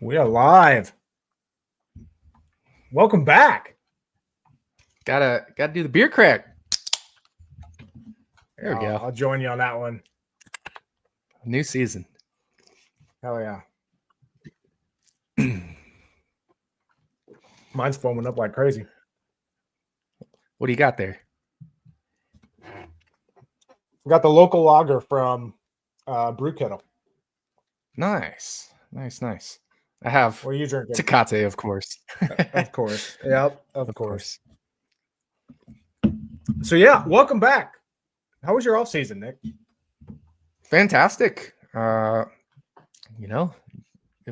We are live. Welcome back. Gotta do the beer crack. There we go. I'll join you on that one. New season. Hell yeah. Mine's foaming up like crazy. What do you got there? We got the local lager from Brew Kettle. Nice. I have What are you drinking? Tecate, of course. Of course. Yep, of course. So yeah, welcome back. How was your off season, Nick? Fantastic. It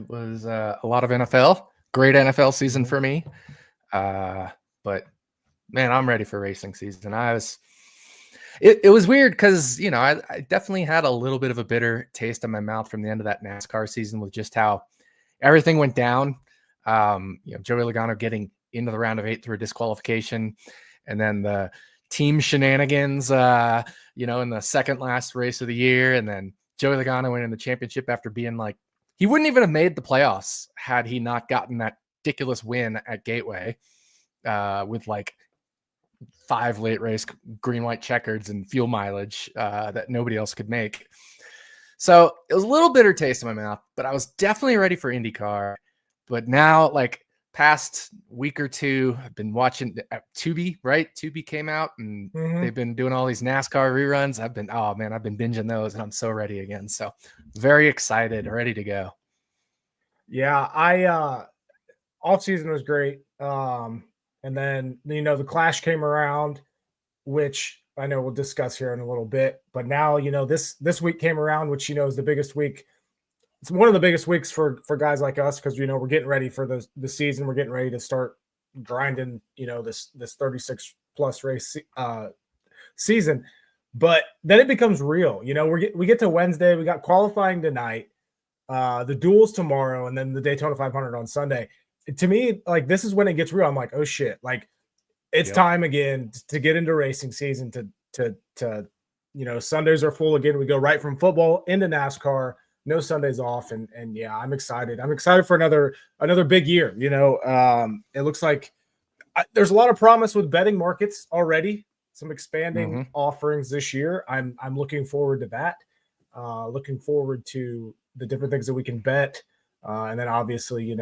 was a lot of NFL. Great NFL season for me. But man, I'm ready for racing season. It was weird because, I definitely had a little bit of a bitter taste in my mouth from the end of that NASCAR season with just how everything went down. Joey Logano getting into the round of 8 through a disqualification, and then the team shenanigans, in the second last race of the year, and then Joey Logano winning the championship after being like, he wouldn't even have made the playoffs had he not gotten that ridiculous win at Gateway with like 5 late race green, white checkers and fuel mileage that nobody else could make. So it was a little bitter taste in my mouth, but I was definitely ready for IndyCar. But now, like past week or two, I've been watching Tubi, right? Tubi came out and they've been doing all these NASCAR reruns. I've been binging those and I'm so ready again. So very excited, ready to go. Yeah, off season was great. And then, the Clash came around, which I know we'll discuss here in a little bit. But now, this week came around, which, is the biggest week. It's one of the biggest weeks for guys like us because, we're getting ready for the season. We're getting ready to start grinding, this 36 plus race season. But then it becomes real. We get to Wednesday. We got qualifying tonight, the duels tomorrow, and then the Daytona 500 on Sunday. To me, like, this is when it gets real. I'm like, oh shit, like it's time again to get into racing season, to Sundays are full again. We go right from football into NASCAR, no Sundays off. And yeah, I'm excited. I'm excited for another big year. It looks like there's a lot of promise with betting markets already, some expanding offerings this year. I'm looking forward to that. Looking forward to the different things that we can bet. And then obviously,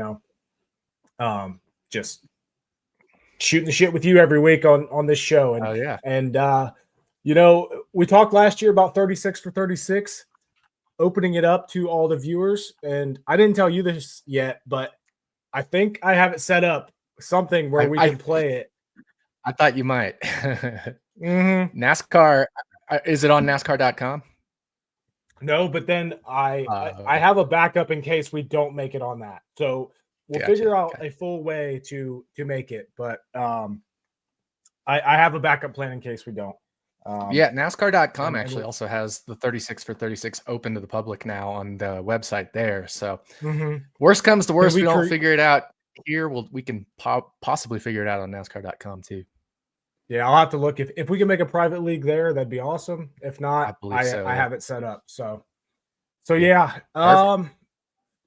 just shooting the shit with you every week on this show. And, and we talked last year about 36 for 36, opening it up to all the viewers. And I didn't tell you this yet, but I think I have it set up something where we can play it. I thought you might. NASCAR, is it on NASCAR.com? No, but then I have a backup in case we don't make it on that. So we'll figure out a full way to make it, but I have a backup plan in case we don't. NASCAR.com actually also has the 36 for 36 open to the public now on the website there. So worst comes to worst, we don't figure it out here. We can possibly figure it out on NASCAR.com too. Yeah, I'll have to look. If we can make a private league there, that'd be awesome. If not, I have it set up. So yeah.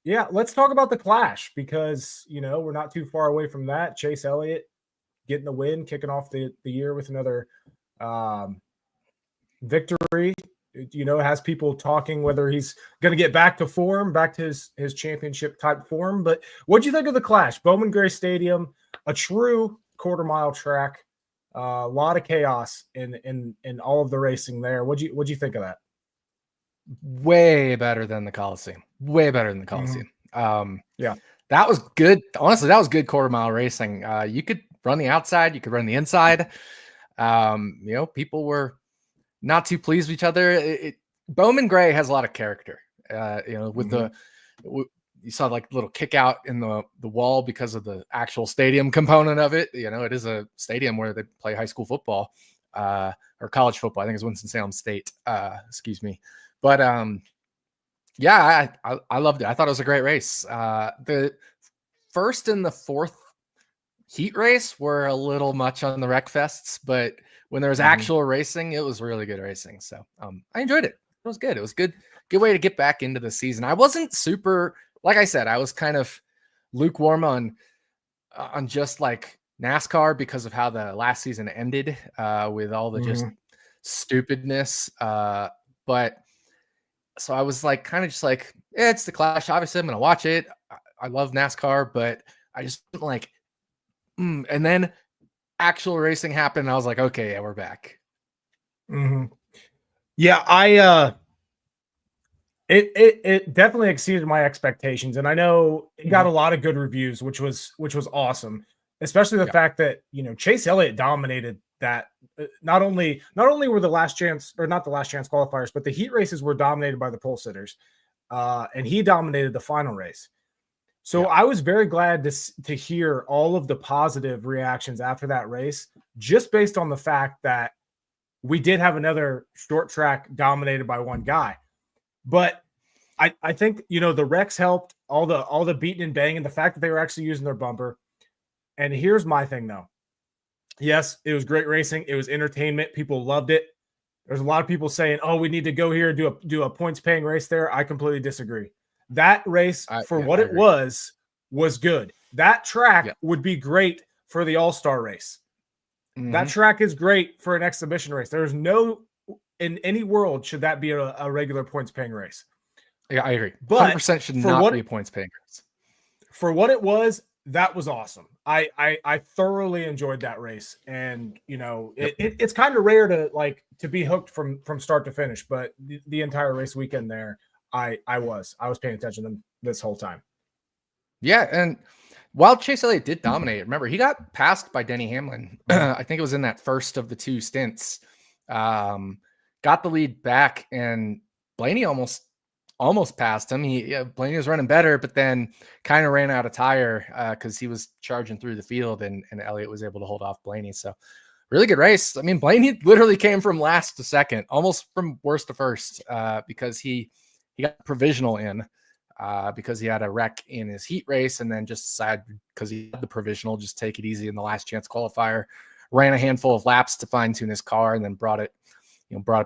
Yeah, let's talk about the Clash because, we're not too far away from that. Chase Elliott getting the win, kicking off the year with another victory. Has people talking whether he's going to get back to form, back to his championship type form. But what'd you think of the Clash? Bowman Gray Stadium, a true quarter-mile track, a lot of chaos in all of the racing there. What'd you think of that? Way better than the Coliseum. Yeah, that was good. Honestly, that was good quarter mile racing. You could run the outside, you could run the inside. People were not too pleased with each other. Bowman Gray has a lot of character. With you saw like little kick out in the wall because of the actual stadium component of it. It is a stadium where they play high school football or college football. I think it's Winston-Salem State. Excuse me. But yeah, I loved it. I thought it was a great race. The first and the fourth heat race were a little much on the wreck fests, but when there was actual racing, it was really good racing. So I enjoyed it. It was good. It was good way to get back into the season. I wasn't super, like I said, I was kind of lukewarm on just like NASCAR because of how the last season ended with all the just stupidness. But so I was like, kind of just like, yeah, it's the Clash. Obviously, I'm going to watch it. I love NASCAR, but I just like, and then actual racing happened. And I was like, okay, yeah, we're back. Yeah, it definitely exceeded my expectations, and I know it got a lot of good reviews, which was awesome. Especially the fact that Chase Elliott dominated that. Not only were the last chance, or not the last chance qualifiers, but the heat races were dominated by the pole sitters, and he dominated the final race. So I was very glad to hear all of the positive reactions after that race, just based on the fact that we did have another short track dominated by one guy. But I think the wrecks helped, all the beating and banging, the fact that they were actually using their bumper. And here's my thing though. Yes, it was great racing. It was entertainment. People loved it. There's a lot of people saying, "Oh, we need to go here and do a points paying race there." I completely disagree. That race, what it was good. That track would be great for the All-Star race. That track is great for an exhibition race. There's no, in any world, should that be a regular points paying race. Yeah, I agree. 100% should not be a points paying race. For what it was, that was awesome. I thoroughly enjoyed that race, and it's kind of rare to be hooked from start to finish, but the entire race weekend there, I was paying attention to them this whole time. Yeah, and while Chase Elliott did dominate, remember he got passed by Denny Hamlin. I think it was in that first of the two stints. Got the lead back, and Blaney almost passed him. Blaney was running better, but then kind of ran out of tire because he was charging through the field, and Elliott was able to hold off Blaney. So really good race. I mean, Blaney literally came from last to second, almost from worst to first, because he got provisional in because he had a wreck in his heat race, and then just decided, because he had the provisional, just take it easy in the last chance qualifier, ran a handful of laps to fine tune his car, and then brought it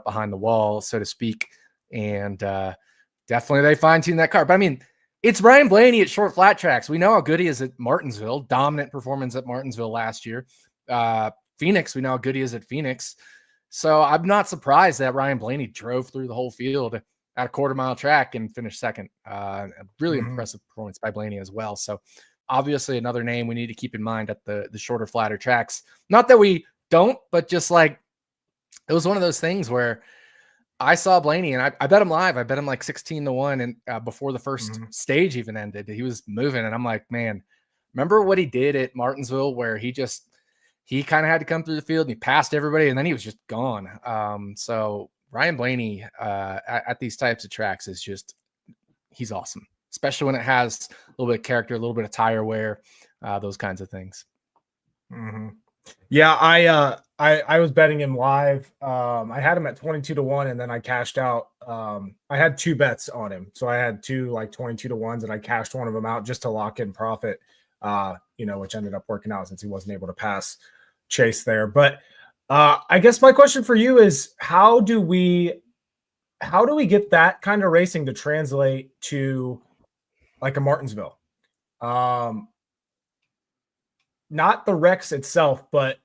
behind the wall, so to speak. And definitely they fine tuned that car. But I mean, it's Ryan Blaney at short flat tracks. We know how good he is at Martinsville. Dominant performance at Martinsville last year. Phoenix, we know how good he is at Phoenix. So I'm not surprised that Ryan Blaney drove through the whole field at a quarter-mile track and finished second. A really impressive performance by Blaney as well. So obviously another name we need to keep in mind at the shorter, flatter tracks. Not that we don't, but just like it was one of those things where I saw Blaney and I bet him live. I bet him like 16-1, and before the first stage even ended, he was moving, and I'm like, man, remember what he did at Martinsville, where he kind of had to come through the field and he passed everybody, and then he was just gone. So Ryan Blaney at these types of tracks is just, he's awesome, especially when it has a little bit of character, a little bit of tire wear, those kinds of things. Yeah, I was betting him live. I had him at 22-1, and then I cashed out. I had two bets on him, so I had two like 22-1s, and I cashed one of them out just to lock in profit. Which ended up working out since he wasn't able to pass Chase there. But I guess my question for you is, how do we get that kind of racing to translate to like a Martinsville? Not the wrecks itself, but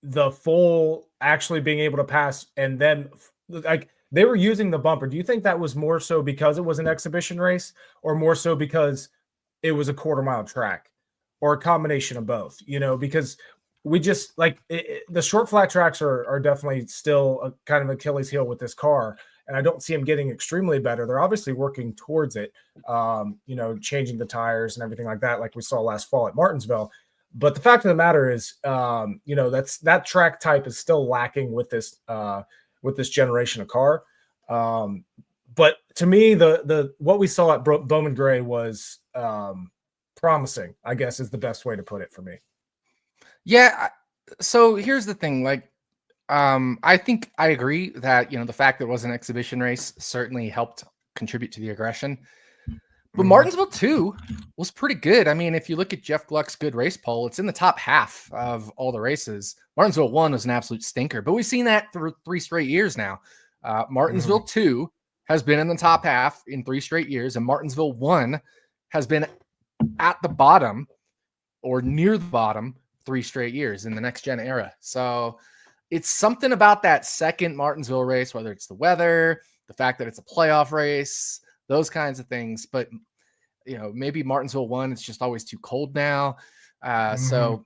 the full actually being able to pass, and then like they were using the bumper. Do you think that was more so because it was an exhibition race, or more so because it was a quarter-mile track, or a combination of both? Because we just like the short flat tracks are definitely still a kind of Achilles heel with this car, and I don't see them getting extremely better. They're obviously working towards it, changing the tires and everything like that, like we saw last fall at Martinsville. But the fact of the matter is, that track type is still lacking with this generation of car. But to me, the what we saw at Bowman Gray was promising, I guess, is the best way to put it for me. Yeah. So here's the thing. Like, I think I agree that, the fact that it was an exhibition race certainly helped contribute to the aggression. But Martinsville 2 was pretty good. I mean, if you look at Jeff Gluck's good race poll, it's in the top half of all the races. Martinsville 1 was an absolute stinker, but we've seen that through 3 straight years now. Martinsville 2 has been in the top half in 3 straight years, and Martinsville 1 has been at the bottom or near the bottom 3 straight years in the next gen era. So it's something about that second Martinsville race, whether it's the weather, the fact that it's a playoff race, those kinds of things. But, maybe Martinsville 1, it's just always too cold now. So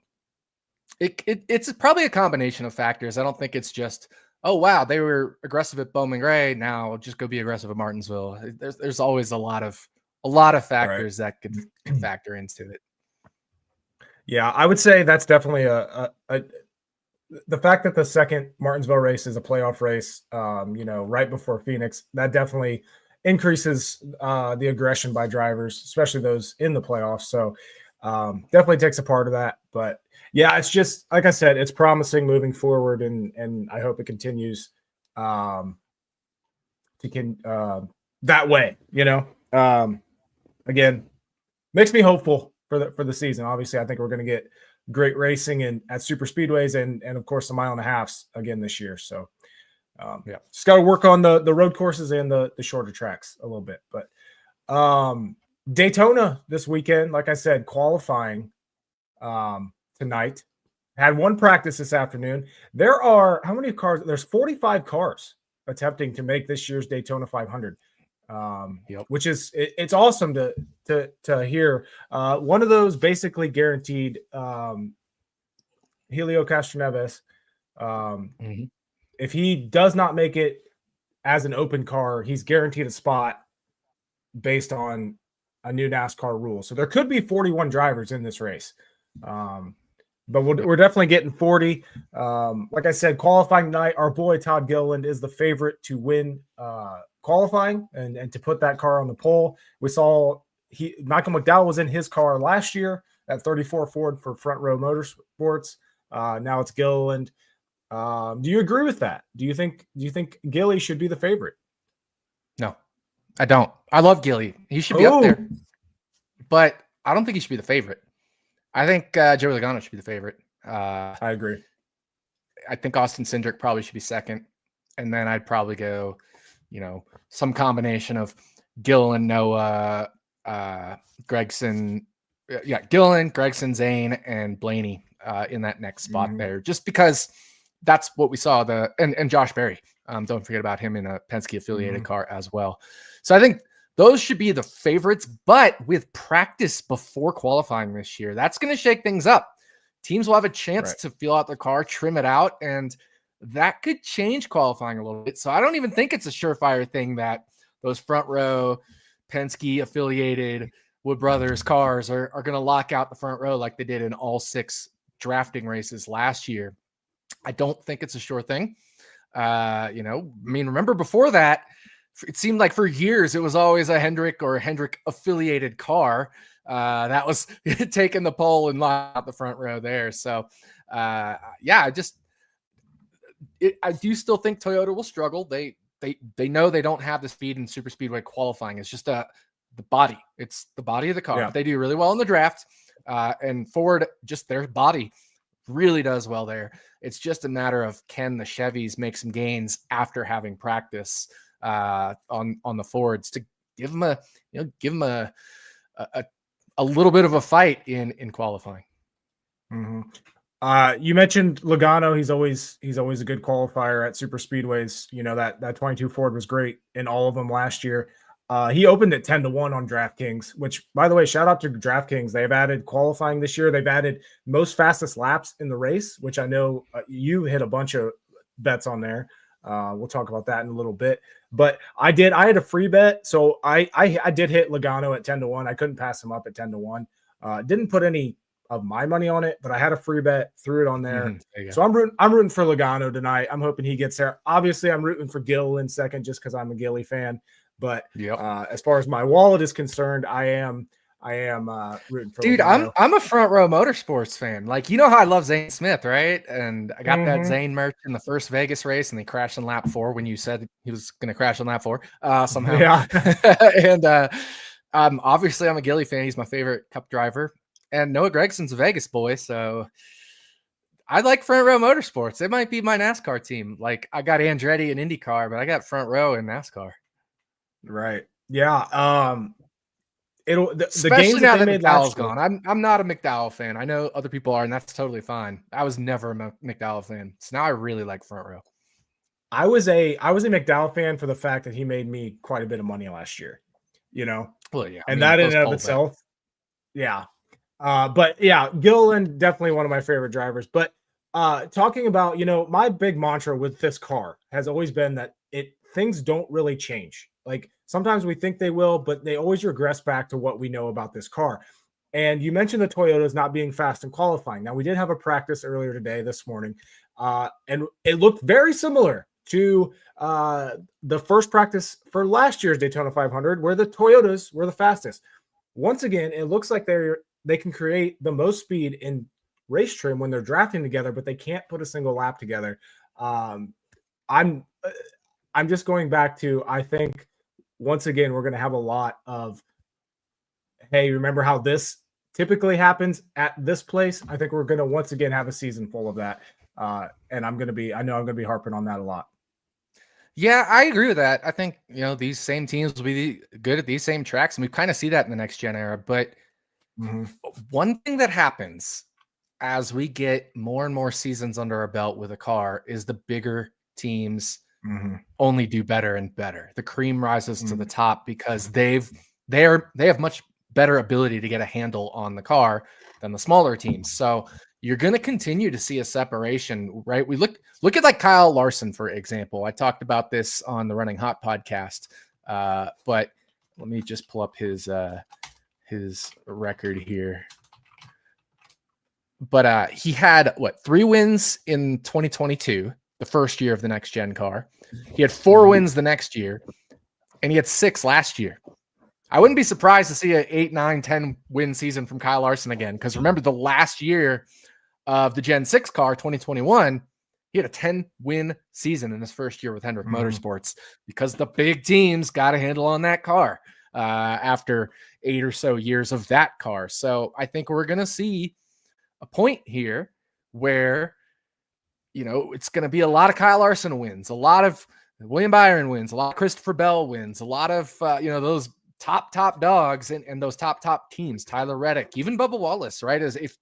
it's probably a combination of factors. I don't think it's just, oh, wow, they were aggressive at Bowman Gray. Now just go be aggressive at Martinsville. There's always a lot of factors that could factor into it. Yeah, I would say that's definitely the fact that the second Martinsville race is a playoff race, right before Phoenix, that definitely increases the aggression by drivers, especially those in the playoffs. So definitely takes a part of that. But yeah, it's just, like I said, it's promising moving forward, and I hope it continues that way, again, makes me hopeful for the season. Obviously, I think we're going to get great racing at super speedways and of course the 1.5 miles again this year. So just got to work on the road courses and the shorter tracks a little bit. But Daytona this weekend, like I said, qualifying tonight. Had one practice this afternoon. There are how many cars? There's 45 cars attempting to make this year's Daytona 500. Which is it's awesome to hear. One of those basically guaranteed Helio Castroneves. If he does not make it as an open car, he's guaranteed a spot based on a new NASCAR rule. So there could be 41 drivers in this race. But we're definitely getting 40. Like I said, qualifying tonight, our boy Todd Gilliland is the favorite to win qualifying and to put that car on the pole. We saw Michael McDowell was in his car last year at 34 Ford for Front Row Motorsports. Now it's Gilliland. Do you agree with that? Do you think Gilly should be the favorite? No, I don't. I love Gilly. He should be up there, but I don't think he should be the favorite. I think Joey Logano should be the favorite. I agree. I think Austin Cindric probably should be second, and then I'd probably go, some combination of Gilliland, Noah, Gregson, Gilliland, Gregson, Zane, and Blaney in that next spot there, just because that's what we saw. And Josh Berry. Don't forget about him in a Penske affiliated car as well. So I think those should be the favorites, but with practice before qualifying this year, that's going to shake things up. Teams will have a chance to feel out their car, trim it out, and that could change qualifying a little bit. So I don't even think it's a surefire thing that those front row Penske affiliated Wood Brothers cars are going to lock out the front row like they did in all 6 drafting races last year. I don't think it's a sure thing. Remember before that, it seemed like for years it was always a Hendrick or Hendrick affiliated car that was taking the pole and locked out the front row there. So I do still think Toyota will struggle. They know they don't have the speed in super speedway qualifying. It's just the body. It's the body of the car. Yeah. They do really well in the draft, and Ford, just their body really does well there. It's just a matter of, can the Chevys make some gains after having practice on the Fords to give them a little bit of a fight in qualifying. You mentioned Logano. He's always a good qualifier at super speedways. That 22 Ford was great in all of them last year. He opened at 10-1 on DraftKings, which, by the way, shout out to DraftKings. They've added qualifying this year. They've added most fastest laps in the race, which I know you hit a bunch of bets on there. We'll talk about that in a little bit. But I had a free bet, so I did hit Logano at 10-1. I couldn't pass him up at 10-1. Didn't put any of my money on it, but I had a free bet, threw it on there. So I'm rooting for Logano tonight. I'm hoping he gets there. Obviously, I'm rooting for Gill in second just because I'm a Gilly fan. But as far as my wallet is concerned, I am rooting for Logano. I'm a Front Row Motorsports fan. Like, how I love Zane Smith, right? And I got that Zane merch in the first Vegas race, and he crashed in lap 4 when you said he was going to crash in lap 4 somehow. Yeah. And obviously I'm a Gilly fan. He's my favorite Cup driver. And Noah Gregson's a Vegas boy, so I like Front Row Motorsports. It might be my NASCAR team. Like, I got Andretti in IndyCar, but I got Front Row in NASCAR. Right. Yeah. the Especially gains now that they that made McDowell's last year. gone. I'm not a McDowell fan. I know other people are, and that's totally fine. I was never a McDowell fan. So now I really like Front Row. I was a McDowell fan for the fact that he made me quite a bit of money last year, Well, yeah. I and mean, that in those and of pole bets. itself, yeah. But yeah, Gilliland, definitely one of my favorite drivers. But talking about, my big mantra with this car has always been that things don't really change. Like sometimes we think they will, but they always regress back to what we know about this car. And you mentioned the Toyotas not being fast in qualifying. Now we did have a practice earlier today, this morning, and it looked very similar to the first practice for last year's Daytona 500, where the Toyotas were the fastest. Once again, it looks like they can create the most speed in race trim when they're drafting together, but they can't put a single lap together. I'm just going back to, I think once again we're going to have a lot of, hey, remember how this typically happens at this place? I think we're going to once again have a season full of that, and I know I'm going to be harping on that a lot. Yeah, I agree with that. I think, these same teams will be good at these same tracks, and we kind of see that in the next gen era. But one thing that happens as we get more and more seasons under our belt with a car is the bigger teams only do better and better. The cream rises to the top because they have much better ability to get a handle on the car than the smaller teams. So you're going to continue to see a separation, right? We look at like Kyle Larson, for example. I talked about this on the Running Hot podcast, but let me just pull up his record here. But he had 3 wins in 2022, the first year of the next gen car. He had 4 wins the next year, and he had 6 last year. I wouldn't be surprised to see an 8, 9, 10 win season from Kyle Larson again. Because remember, the last year of the Gen 6 car, 2021, he had a 10-win season in his first year with Hendrick Motorsports because the big teams got a handle on that car after 8 or so years of that car. So I think we're going to see a point here where, it's going to be a lot of Kyle Larson wins, a lot of William Byron wins, a lot of Christopher Bell wins, a lot of, those top dogs and those top teams, Tyler Reddick, even Bubba Wallace, right? As if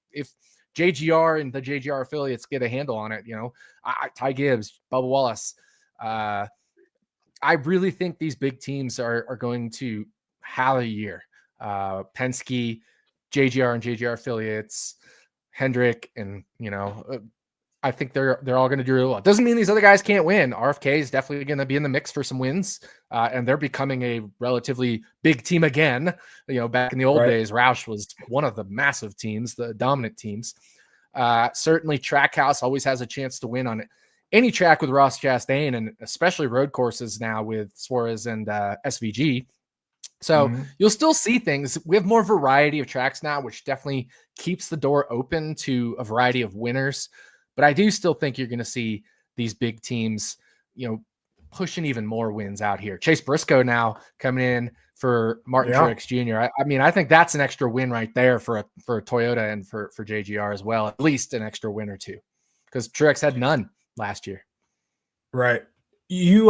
JGR and the JGR affiliates get a handle on it, Ty Gibbs, Bubba Wallace. I really think these big teams are going to have a year. Penske, JGR and JGR affiliates, Hendrick, and I think they're all going to do really well. It doesn't mean these other guys can't win. RFK is definitely going to be in the mix for some wins, and they're becoming a relatively big team again. Back in the old days, Roush was one of the massive teams, the dominant teams. Certainly, Trackhouse always has a chance to win on any track with Ross Chastain, and especially road courses now with Suarez and SVG. So you'll still see things. We have more variety of tracks now, which definitely keeps the door open to a variety of winners. But I do still think you're going to see these big teams, pushing even more wins out here. Chase Briscoe now coming in for Martin Truex Jr. I think that's an extra win right there for a Toyota and for JGR as well. At least an extra win or two, because Truex had none last year. Right. You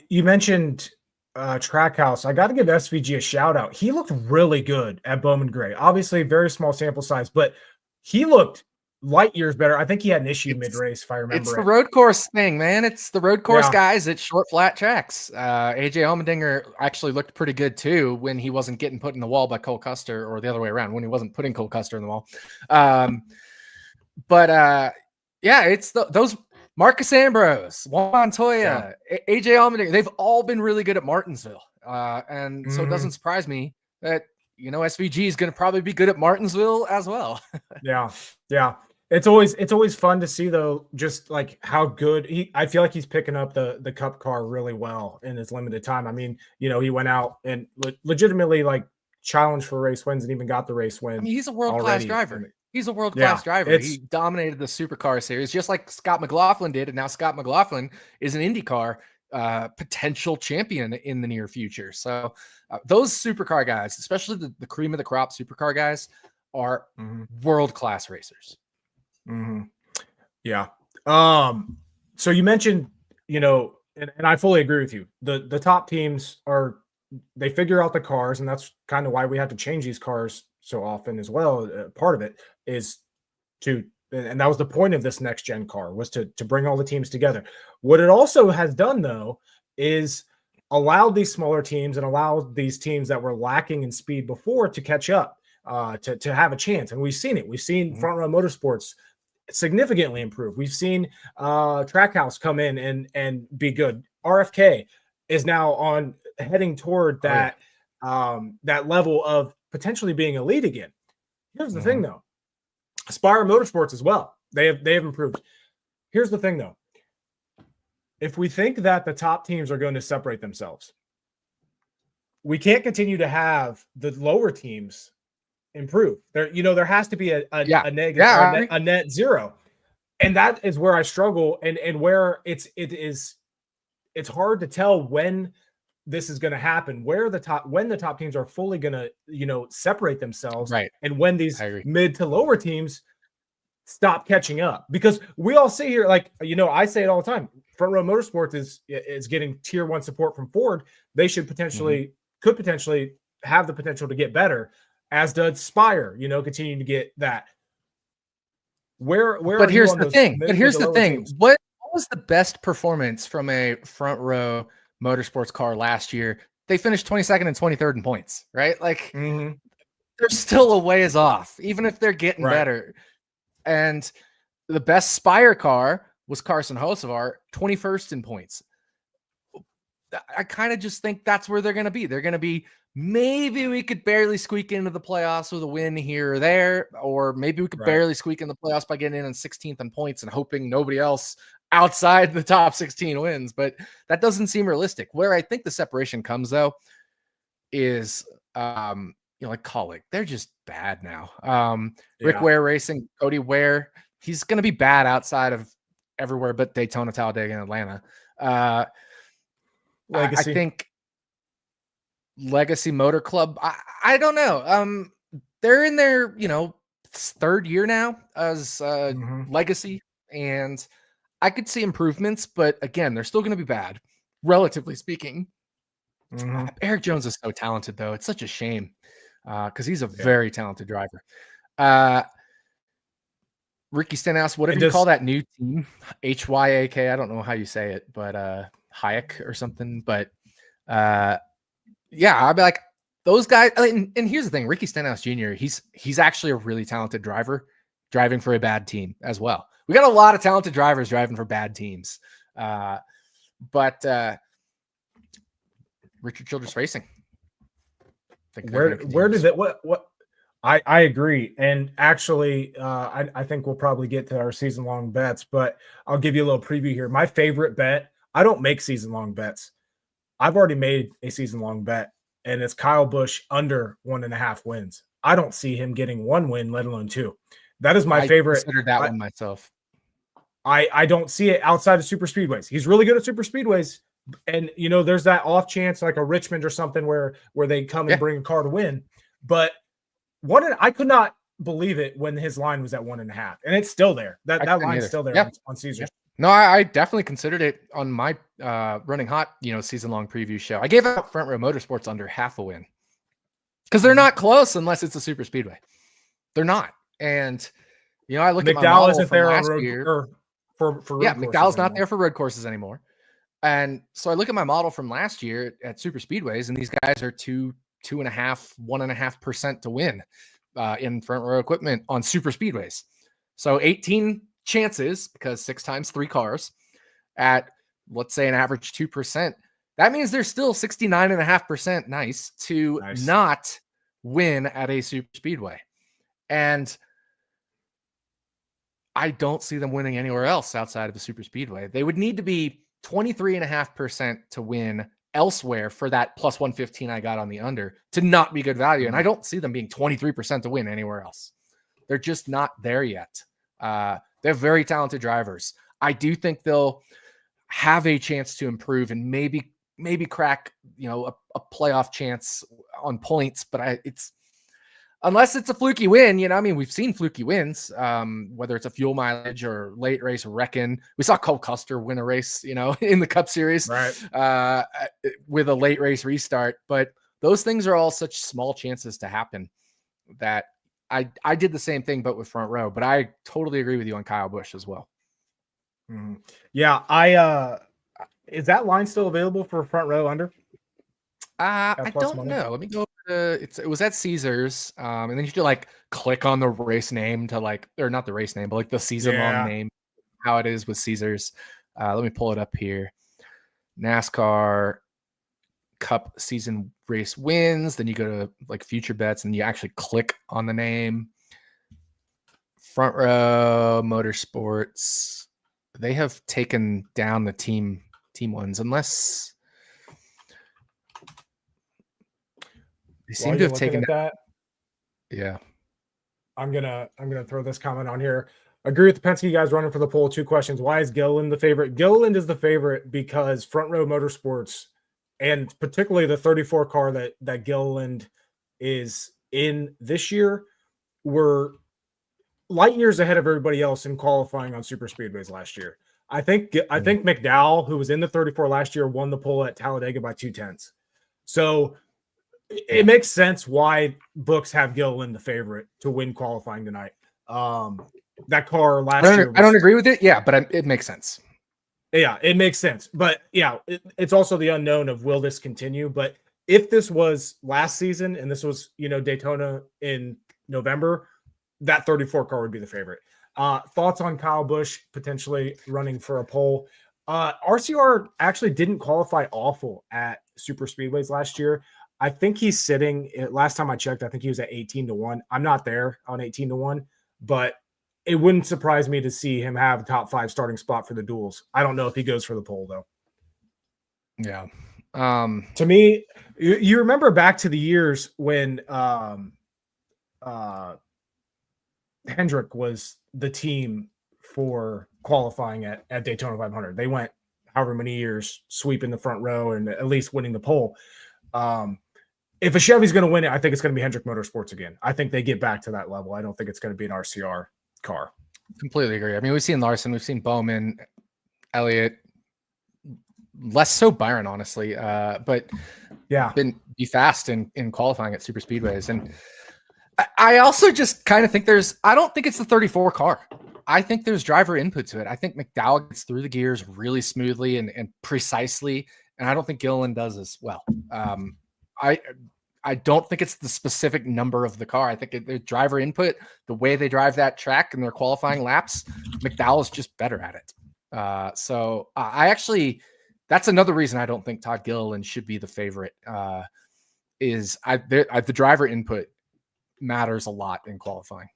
mentioned Trackhouse. I got to give SVG a shout out. He looked really good at Bowman Gray. Obviously, very small sample size, but he looked light years better. I think he had an issue mid-race, if I remember. It's the road course thing, man. It's the road course guys at short, flat tracks. AJ Allmendinger actually looked pretty good too when he wasn't getting put in the wall by Cole Custer, or the other way around, when he wasn't putting Cole Custer in the wall. It's those Marcus Ambrose, Juan Montoya, AJ Allmendinger. They've all been really good at Martinsville, and so it doesn't surprise me that SVG is going to probably be good at Martinsville as well. Yeah. It's always fun to see, though, just like how good I feel like he's picking up the Cup car really well in his limited time. I mean, he went out and legitimately like challenged for race wins and even got the race win. I mean, he's a world-class driver. He's a world-class driver. He dominated the supercar series just like Scott McLaughlin did. And now Scott McLaughlin is an IndyCar potential champion in the near future. So those supercar guys, especially the cream of the crop supercar guys, are world-class racers. Yeah. So you mentioned, and I fully agree with you. The top teams are they figure out the cars, and that's kind of why we have to change these cars so often as well. Part of it is to, and that was the point of this next gen car, was to bring all the teams together. What it also has done though is allowed these smaller teams and allowed these teams that were lacking in speed before to catch up, to have a chance. And we've seen it. We've seen Front Row Motorsports significantly improve. We've seen Trackhouse come in and be good. RFK is now on heading toward that that level of potentially being elite again. Here's the thing though. Aspire Motorsports as well. They have improved. Here's the thing though. If we think that the top teams are going to separate themselves, we can't continue to have the lower teams improve. There has to be a negative, a net zero. And that is where I struggle, and where it's hard to tell when this is going to happen, when the top teams are fully going to, separate themselves, right? And when these mid to lower teams stop catching up, because we all see here, like, I say it all the time. Front Row Motorsports is getting tier 1 support from Ford. They should could potentially have the potential to get better, as does Spire, continuing to get that. But here's the thing. Teams? What was the best performance from a Front Row Motorsports car last year? They finished 22nd and 23rd in points, right? Like, they're still a ways off, even if they're getting better. And the best Spire car was Carson Hocevar, 21st in points. I kind of just think that's where they're going to be. They're going to be, maybe we could barely squeak into the playoffs with a win here or there, or maybe we could barely squeak in the playoffs by getting in on 16th in points and hoping nobody else outside the top 16 wins. But that doesn't seem realistic. Where I think the separation comes, though, is like Kaulig. They're just bad now. Rick Ware Racing, Cody Ware, he's going to be bad outside of everywhere but Daytona, Talladega, and Atlanta. I think Legacy Motor Club, I don't know. They're in their, third year now as Legacy, and I could see improvements, but again, they're still going to be bad, relatively speaking. Eric Jones is so talented, though. It's such a shame because he's a very talented driver. Ricky Stenhouse, whatever you call that new team, HYAK, I don't know how you say it, but Hayek or something. But I'd be like, those guys. And here's the thing, Ricky Stenhouse Jr., he's actually a really talented driver, driving for a bad team as well. We got a lot of talented drivers driving for bad teams. But Richard Childress Racing. Where does it, what I agree. And actually, I think we'll probably get to our season-long bets, but I'll give you a little preview here. My favorite bet, I don't make season-long bets. I've already made a season-long bet, and it's Kyle Busch under 1.5 wins. I don't see him getting 1 win, let alone 2. That is my favorite. I considered that one myself. I don't see it outside of super speedways. He's really good at super speedways. And, there's that off chance, like a Richmond or something, where they come and bring a car to win. But I could not believe it when his line was at 1.5, and it's still there. That line's still there on Caesars. No, I definitely considered it on my Running Hot, season-long preview show. I gave out Front Row Motorsports under 0.5 win because they're not close unless it's a super speedway. They're not. And, I look at my model isn't there on road year. For McDowell's not there for road courses anymore. And so I look at my model from last year at super speedways, and these guys are 2.5, 1.5% to win in front row equipment on super speedways. So 18 chances, because 6 times 3 cars at, let's say, an average 2%. That means there's still 69.5% nice to not win at a super speedway. And I don't see them winning anywhere else outside of a super speedway. They would need to be 23.5% to win elsewhere for that plus 115 I got on the under to not be good value. And I don't see them being 23% to win anywhere else. They're just not there yet. They're very talented drivers. I do think they'll have a chance to improve and maybe crack, a playoff chance on points, but unless it's a fluky win, you know, I mean, we've seen fluky wins, whether it's a fuel mileage or late race wrecking. We saw Cole Custer win a race, you know, in the Cup Series, Right. with a late race restart. But those things are all such small chances to happen that I did the same thing, but with front row. But I totally agree with you on Kyle Busch as well. Mm-hmm. Yeah, is that line still available for front row under? I don't know. Let me go. It was at Caesars, and then you have to like click on the race name to like, or not the race name, but like the season long name, how it is with Caesars. Let me pull it up here. NASCAR Cup season race wins. Then you go to like future bets, and you actually click on the name. Front row motorsports. They have taken down the team ones, unless. They seem to have taken that. Yeah. I'm gonna throw this comment on here. Agree with the Penske guys running for the pole. 2 questions. Why is Gilliland the favorite? Gilliland is the favorite because Front Row Motorsports, and particularly the 34 car that Gilliland is in this year, were light years ahead of everybody else in qualifying on super speedways last year. I think McDowell, who was in the 34 last year, won the pole at Talladega by 2/10. So it makes sense why books have Gilliland the favorite to win qualifying tonight. That car last year. I don't agree with it. Yeah, but it makes sense. Yeah, it makes sense. But yeah, it's also the unknown of will this continue. But if this was last season and this was, you know, Daytona in November, that 34 car would be the favorite. Thoughts on Kyle Busch potentially running for a pole? RCR actually didn't qualify awful at super speedways last year. I think he's sitting, last time I checked, I think he was at 18-1. I'm not there on 18-1, but it wouldn't surprise me to see him have a top 5 starting spot for the duels. I don't know if he goes for the pole though. Yeah. To me, you remember back to the years when Hendrick was the team for qualifying at Daytona 500. They went however many years sweeping the front row and at least winning the pole. If a Chevy's going to win it, I think it's going to be Hendrick Motorsports again. I think they get back to that level. I don't think it's going to be an RCR car. Completely agree. I mean, we've seen Larson, we've seen Bowman, Elliott, less so Byron, honestly. But yeah, be fast in qualifying at super speedways. And I also just kind of think I don't think it's the 34 car. I think there's driver input to it. I think McDowell gets through the gears really smoothly and precisely. And I don't think Gilliland does as well. I don't think it's the specific number of the car. I think the driver input, the way they drive that track and their qualifying laps, McDowell is just better at it. So I actually, that's another reason I don't think Todd Gilliland should be the favorite. The driver input matters a lot in qualifying.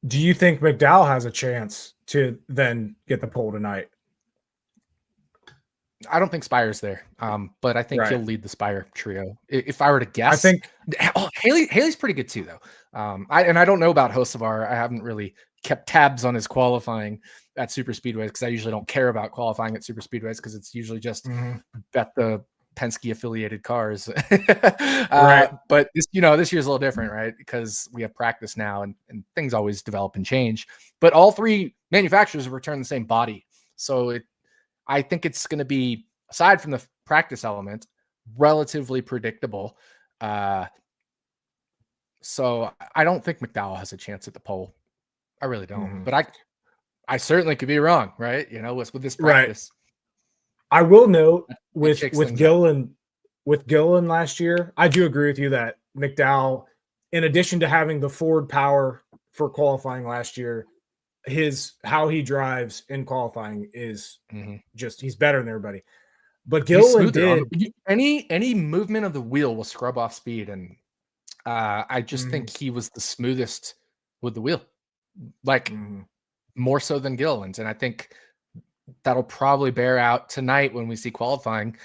Do you think McDowell has a chance to then get the pole tonight? I don't think Spire's there, but I think he'll lead the Spire trio. If I were to guess, I think Haley's pretty good too, though. I don't know about Hocevar. I haven't really kept tabs on his qualifying at super speedways because I usually don't care about qualifying at super speedways because it's usually just bet the Penske affiliated cars. But this year's a little different, right? Because we have practice now and things always develop and change. But all 3 manufacturers have returned the same body, so I think it's going to be, aside from the practice element, relatively predictable. So I don't think McDowell has a chance at the pole. I really don't. But I certainly could be wrong, right? You know, with this practice. I will note with Gilliland last year, I do agree with you that McDowell, in addition to having the forward power for qualifying last year, how he drives in qualifying is just, he's better than everybody. But Gilliland did any movement of the wheel will scrub off speed, and I just think he was the smoothest with the wheel, like more so than Gilliland's, and I think that'll probably bear out tonight when we see qualifying.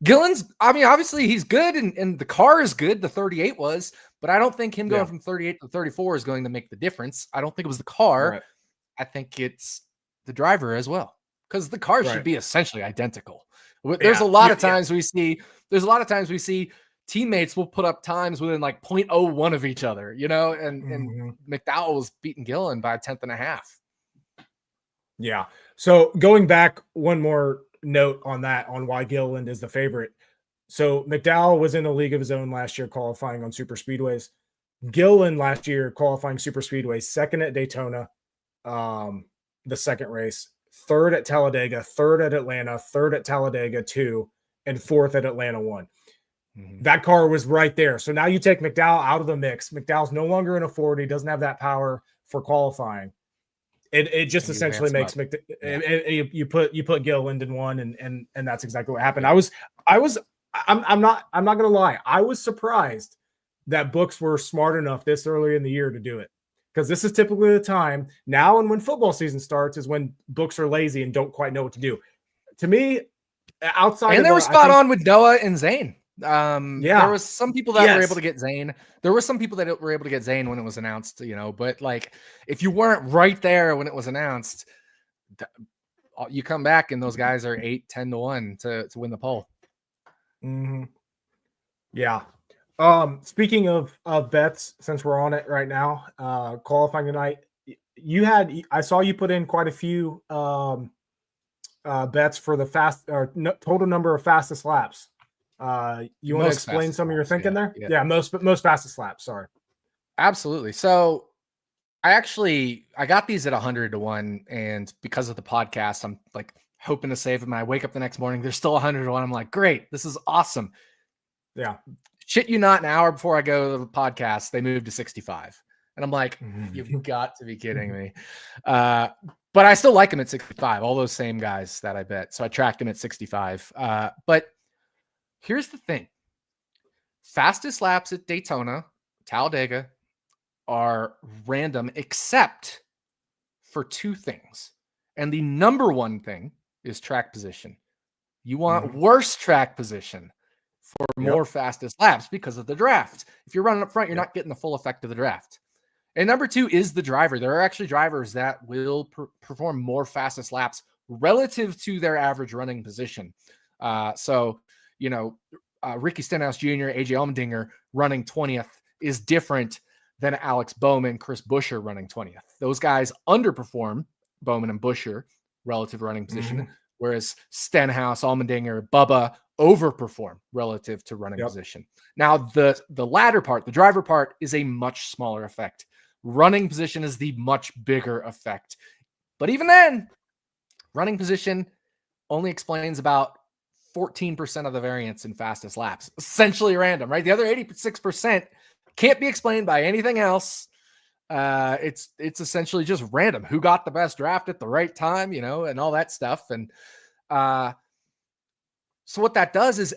Gilliland's, I mean, obviously he's good and the car is good. The 38 was, but I don't think him going from 38 to 34 is going to make the difference. I don't think it was the car. Right. I think it's the driver as well, because the cars should be essentially identical. There's a lot of times we see teammates will put up times within like 0.01 of each other, and McDowell was beating Gillen by 1/10.5. Yeah. So going back, one more note on that, on why Gilliland is the favorite. So McDowell was in a league of his own last year, qualifying on super speedways. Gilliland last year qualifying super speedways, second at Daytona, the second race, third at Talladega, third at Atlanta, third at Talladega 2, and fourth at Atlanta 1. That car was right there. So now you take McDowell out of the mix. McDowell's no longer in a Ford. He doesn't have that power for qualifying. It just essentially makes you put Gilliland in one, and that's exactly what happened. I'm not gonna lie. I was surprised that books were smart enough this early in the year to do it, because this is typically the time now, and when football season starts is when books are lazy and don't quite know what to do. To me, outside and they were spot on with Noah and Zane. There was some people that were able to get Zane. There were some people that were able to get Zane when it was announced, but like if you weren't right there when it was announced, you come back and those guys are 8-10 to 1 to win the pole. Yeah. Speaking of bets, since we're on it right now, qualifying tonight, I saw you put in quite a few bets for the total number of fastest laps. You want to explain some of your thinking there? Yeah, most fastest laps. Sorry. Absolutely. So I got these at 100 to 1, and because of the podcast, I'm like hoping to save them. I wake up the next morning, there's still 100 to 1. I'm like, great, this is awesome. Yeah. Shit you not, an hour before I go to the podcast, they moved to 65. And I'm like, you've got to be kidding me. But I still like them at 65, all those same guys that I bet. So I tracked them at 65. But here's the thing. Fastest laps at Daytona, Talladega are random except for 2 things. And the number one thing is track position. You want worse track position for more fastest laps because of the draft. If you're running up front, you're not getting the full effect of the draft. And number 2 is the driver. There are actually drivers that will perform more fastest laps relative to their average running position. Ricky Stenhouse Jr., AJ Allmendinger running 20th is different than Alex Bowman, Chris Buescher running 20th. Those guys underperform Bowman and Buescher relative running position, whereas Stenhouse, Allmendinger, Bubba overperform relative to running position. Now, the latter part, the driver part, is a much smaller effect. Running position is the much bigger effect. But even then, running position only explains about 14% of the variance in fastest laps. Essentially random, right? The other 86% can't be explained by anything else. It's essentially just random. Who got the best draft at the right time, and all that stuff. And so what that does is,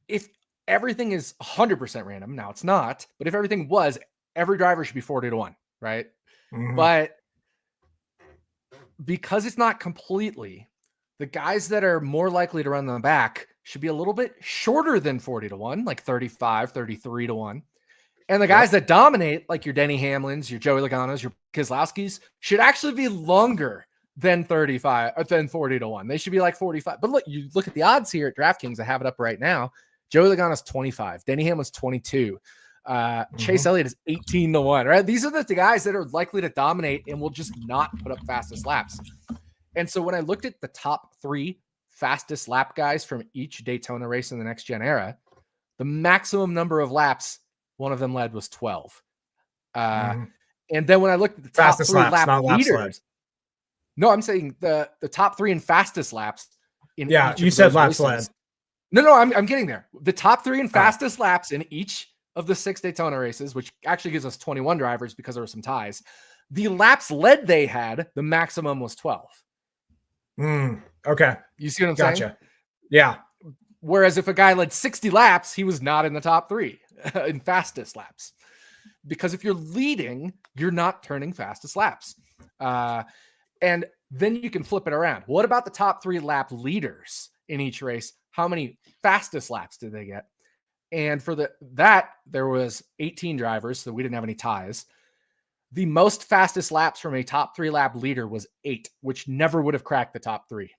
if everything is 100% random, now it's not, but if everything was, every driver should be 40 to 1, right? But because it's not completely, the guys that are more likely to run them back should be a little bit shorter than 40 to 1, like 35, 33 to 1. And the guys that dominate, like your Denny Hamlins, your Joey Logano's, your Keselowski's, should actually be longer than 35 or than 40 to 1. They should be like 45. But you look at the odds here at DraftKings. I have it up right now. Joey Logano's 25. Denny Hamlin's 22. Chase Elliott is 18 to 1, right? These are the guys that are likely to dominate and will just not put up fastest laps. And so when I looked at the top 3 fastest lap guys from each Daytona race in the next gen era, the maximum number of laps one of them led was 12. And then when I looked at the top 3 lap leaders, no, I'm saying the top 3 in fastest laps. You said laps led. No, I'm getting there. The top 3 in fastest laps in each of the 6 Daytona races, which actually gives us 21 drivers because there were some ties. The laps led they had, the maximum was 12. Okay. You see what I'm saying? Yeah. Whereas if a guy led 60 laps, he was not in the top 3 in fastest laps. Because if you're leading, you're not turning fastest laps. And then you can flip it around. What about the top 3 lap leaders in each race? How many fastest laps did they get? And for that, there was 18 drivers, so we didn't have any ties. The most fastest laps from a top 3 lap leader was 8, which never would have cracked the top 3.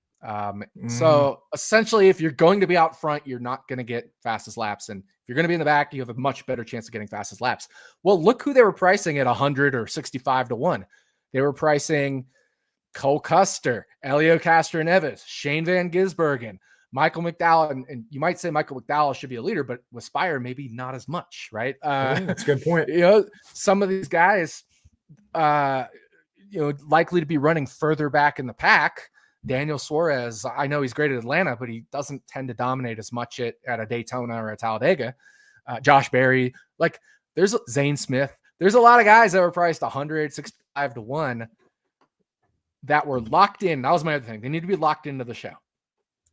So essentially, if you're going to be out front, you're not going to get fastest laps. And if you're going to be in the back, you have a much better chance of getting fastest laps. Well, look who they were pricing at 100 or 65 to 1. They were pricing Cole Custer, Elio Castroneves, Shane Van Gisbergen, Michael McDowell. And you might say Michael McDowell should be a leader, but with Spire, maybe not as much, right? That's a good point. Some of these guys, likely to be running further back in the pack. Daniel Suarez, I know he's great at Atlanta, but he doesn't tend to dominate as much at a Daytona or a Talladega. Josh Berry, there's Zane Smith. There's a lot of guys that were priced 165 to 1 that were locked in. That was my other thing. They need to be locked into the show.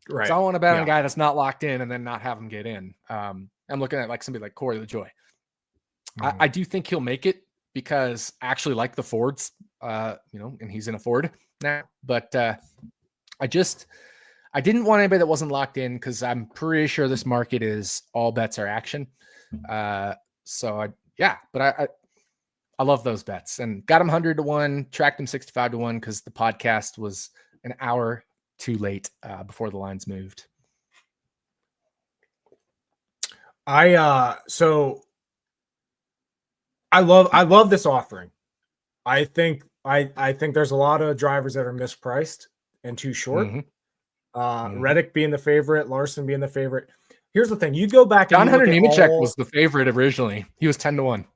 Right. So I don't want to bet on a guy that's not locked in and then not have him get in. I'm looking at somebody like Corey LaJoy. I do think he'll make it because I actually like the Fords, and he's in a Ford now. But I didn't want anybody that wasn't locked in because I'm pretty sure this market is all bets are action. But I love those bets and got him 100 to 1, tracked him 65 to 1 because the podcast was an hour too late before the lines moved. I love this offering. I think there's a lot of drivers that are mispriced and too short. Reddick being the favorite, Larson being the favorite. Here's the thing: you go back. John Hunter Nemechek was the favorite originally. He was 10 to 1,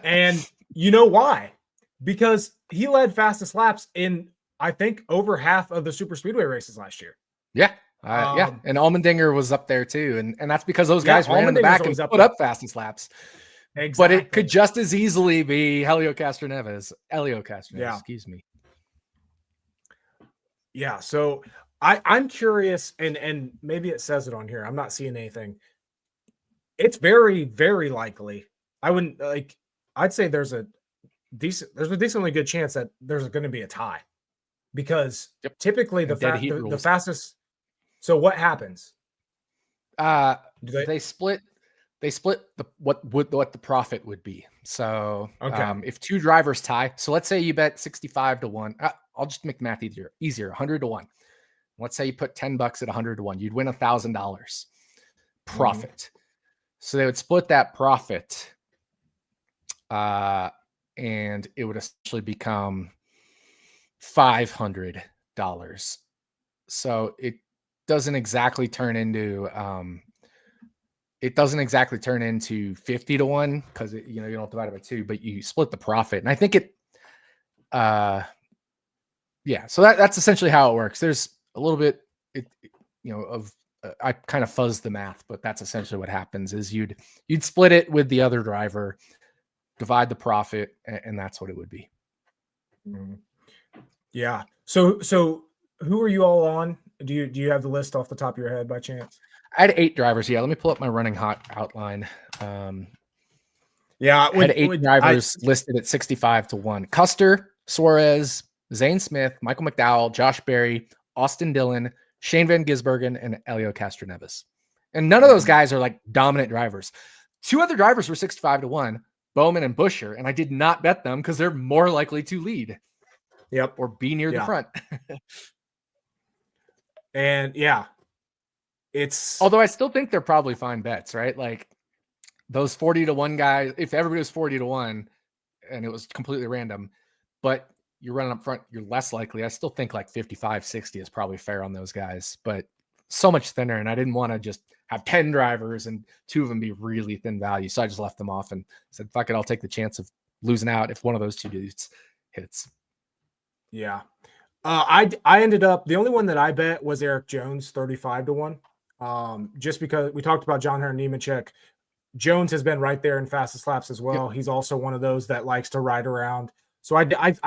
and you know why? Because he led fastest laps in I think over half of the super speedway races last year. Yeah. And Allmendinger was up there too. And that's because those guys ran in the back and put up fastest laps. Exactly. But it could just as easily be Elio Castroneves, excuse me. Yeah. So I'm curious, and maybe it says it on here. I'm not seeing anything. It's very, very likely. I'd say there's a decently good chance that there's going to be a tie. Because typically the fastest. So what happens? They split what the profit would be. So if two drivers tie, so let's say you bet 65 to 1. I'll just make the math easier. 100 to 1. Let's say you put $10 at 100 to 1. You'd win $1,000 profit. So they would split that profit, and it would essentially become $500. So it doesn't exactly turn into 50 to 1 because you don't divide it by 2, but you split the profit. And I think so that's essentially how it works. There's a little bit I kind of fuzz the math, but that's essentially what happens is you'd split it with the other driver, divide the profit, and that's what it would be. Yeah. So who are you all on? Do you have the list off the top of your head by chance? I had 8 drivers. Yeah. Let me pull up my running hot outline. I had 8 drivers listed at 65 to 1. Custer, Suarez, Zane Smith, Michael McDowell, Josh Berry, Austin Dillon, Shane Van Gisbergen, and Elio Castroneves. And none of those guys are dominant drivers. 2 other drivers were 65 to 1, Bowman and Buescher, and I did not bet them because they're more likely to lead. Yep. Or be near the front. And although I still think they're probably fine bets, right? Those 40 to 1 guys, if everybody was 40 to 1 and it was completely random, but you're running up front, you're less likely. I still think 55, 60 is probably fair on those guys, but so much thinner. And I didn't want to just have 10 drivers and 2 of them be really thin value. So I just left them off and said, fuck it, I'll take the chance of losing out if one of those 2 dudes hits. Yeah. I ended up, the only one that I bet was Eric Jones, 35 to 1. Just because we talked about John Hunter Nemechek. Jones has been right there in fastest laps as well. Yep. He's also one of those that likes to ride around. So I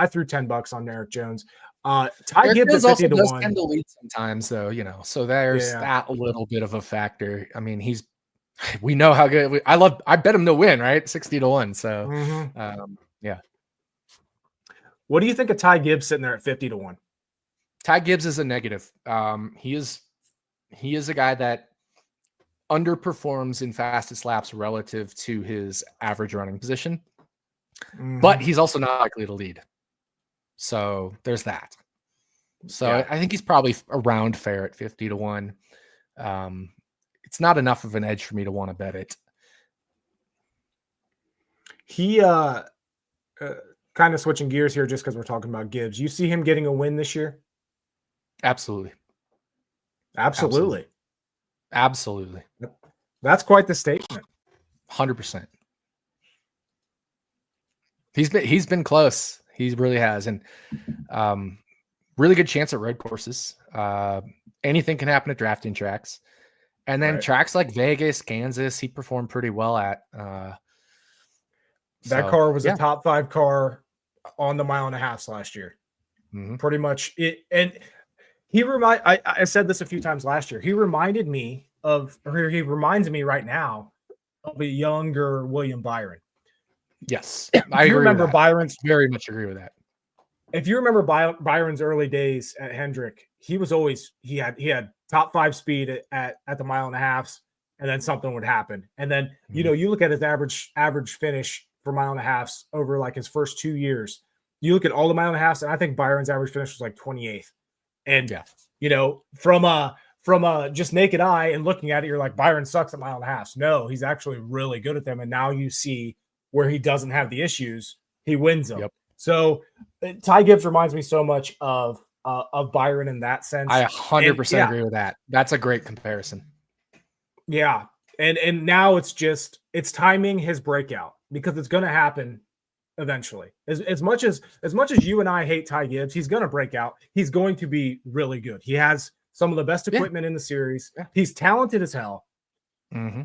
threw $10 on Eric Jones. Ty Gibbs at 50 to 1. Tend to lead sometimes though, so there's that little bit of a factor. I mean, we know how good I bet him to win, right? 60 to 1. So yeah. What do you think of Ty Gibbs sitting there at 50 to 1? Ty Gibbs is a negative. He is a guy that underperforms in fastest laps relative to his average running position, but he's also not likely to lead. So there's that. So Yeah. I think he's probably around fair at 50 to 1. It's not enough of an edge for me to want to bet it. He kind of switching gears here just because we're talking about Gibbs. You see him getting a win this year? Absolutely. Absolutely. Absolutely. That's quite the statement. 100%. He's been close. He really has. And really good chance at road courses. Anything can happen at drafting tracks. And then tracks like Vegas, Kansas, he performed pretty well at. That car was a top 5 car on the 1.5 miles last year. Mm-hmm. Pretty much it. And I said this a few times last year. He reminds me right now of a younger William Byron. Yes. I remember Byron's very much agree with that. If you remember Byron's early days at Hendrick, he was always he had top 5 speed at the 1.5 miles, and then something would happen. And then you look at his average finish for 1.5 miles over like his first 2 years. You look at all the 1.5 miles, and I think Byron's average finish was like 28th. And from a just naked eye and looking at it, you're like, Byron sucks at 1.5 miles. No, he's actually really good at them. And now you see where he doesn't have the issues, he wins them. Yep. So Ty Gibbs reminds me so much of Byron in that sense. I 100% agree with that. That's a great comparison. Yeah. And now it's timing his breakout, because it's going to happen eventually. As much as you and I hate Ty Gibbs, he's going to break out. He's going to be really good. He has some of the best equipment in the series. Yeah. He's talented as hell. Mm-hmm.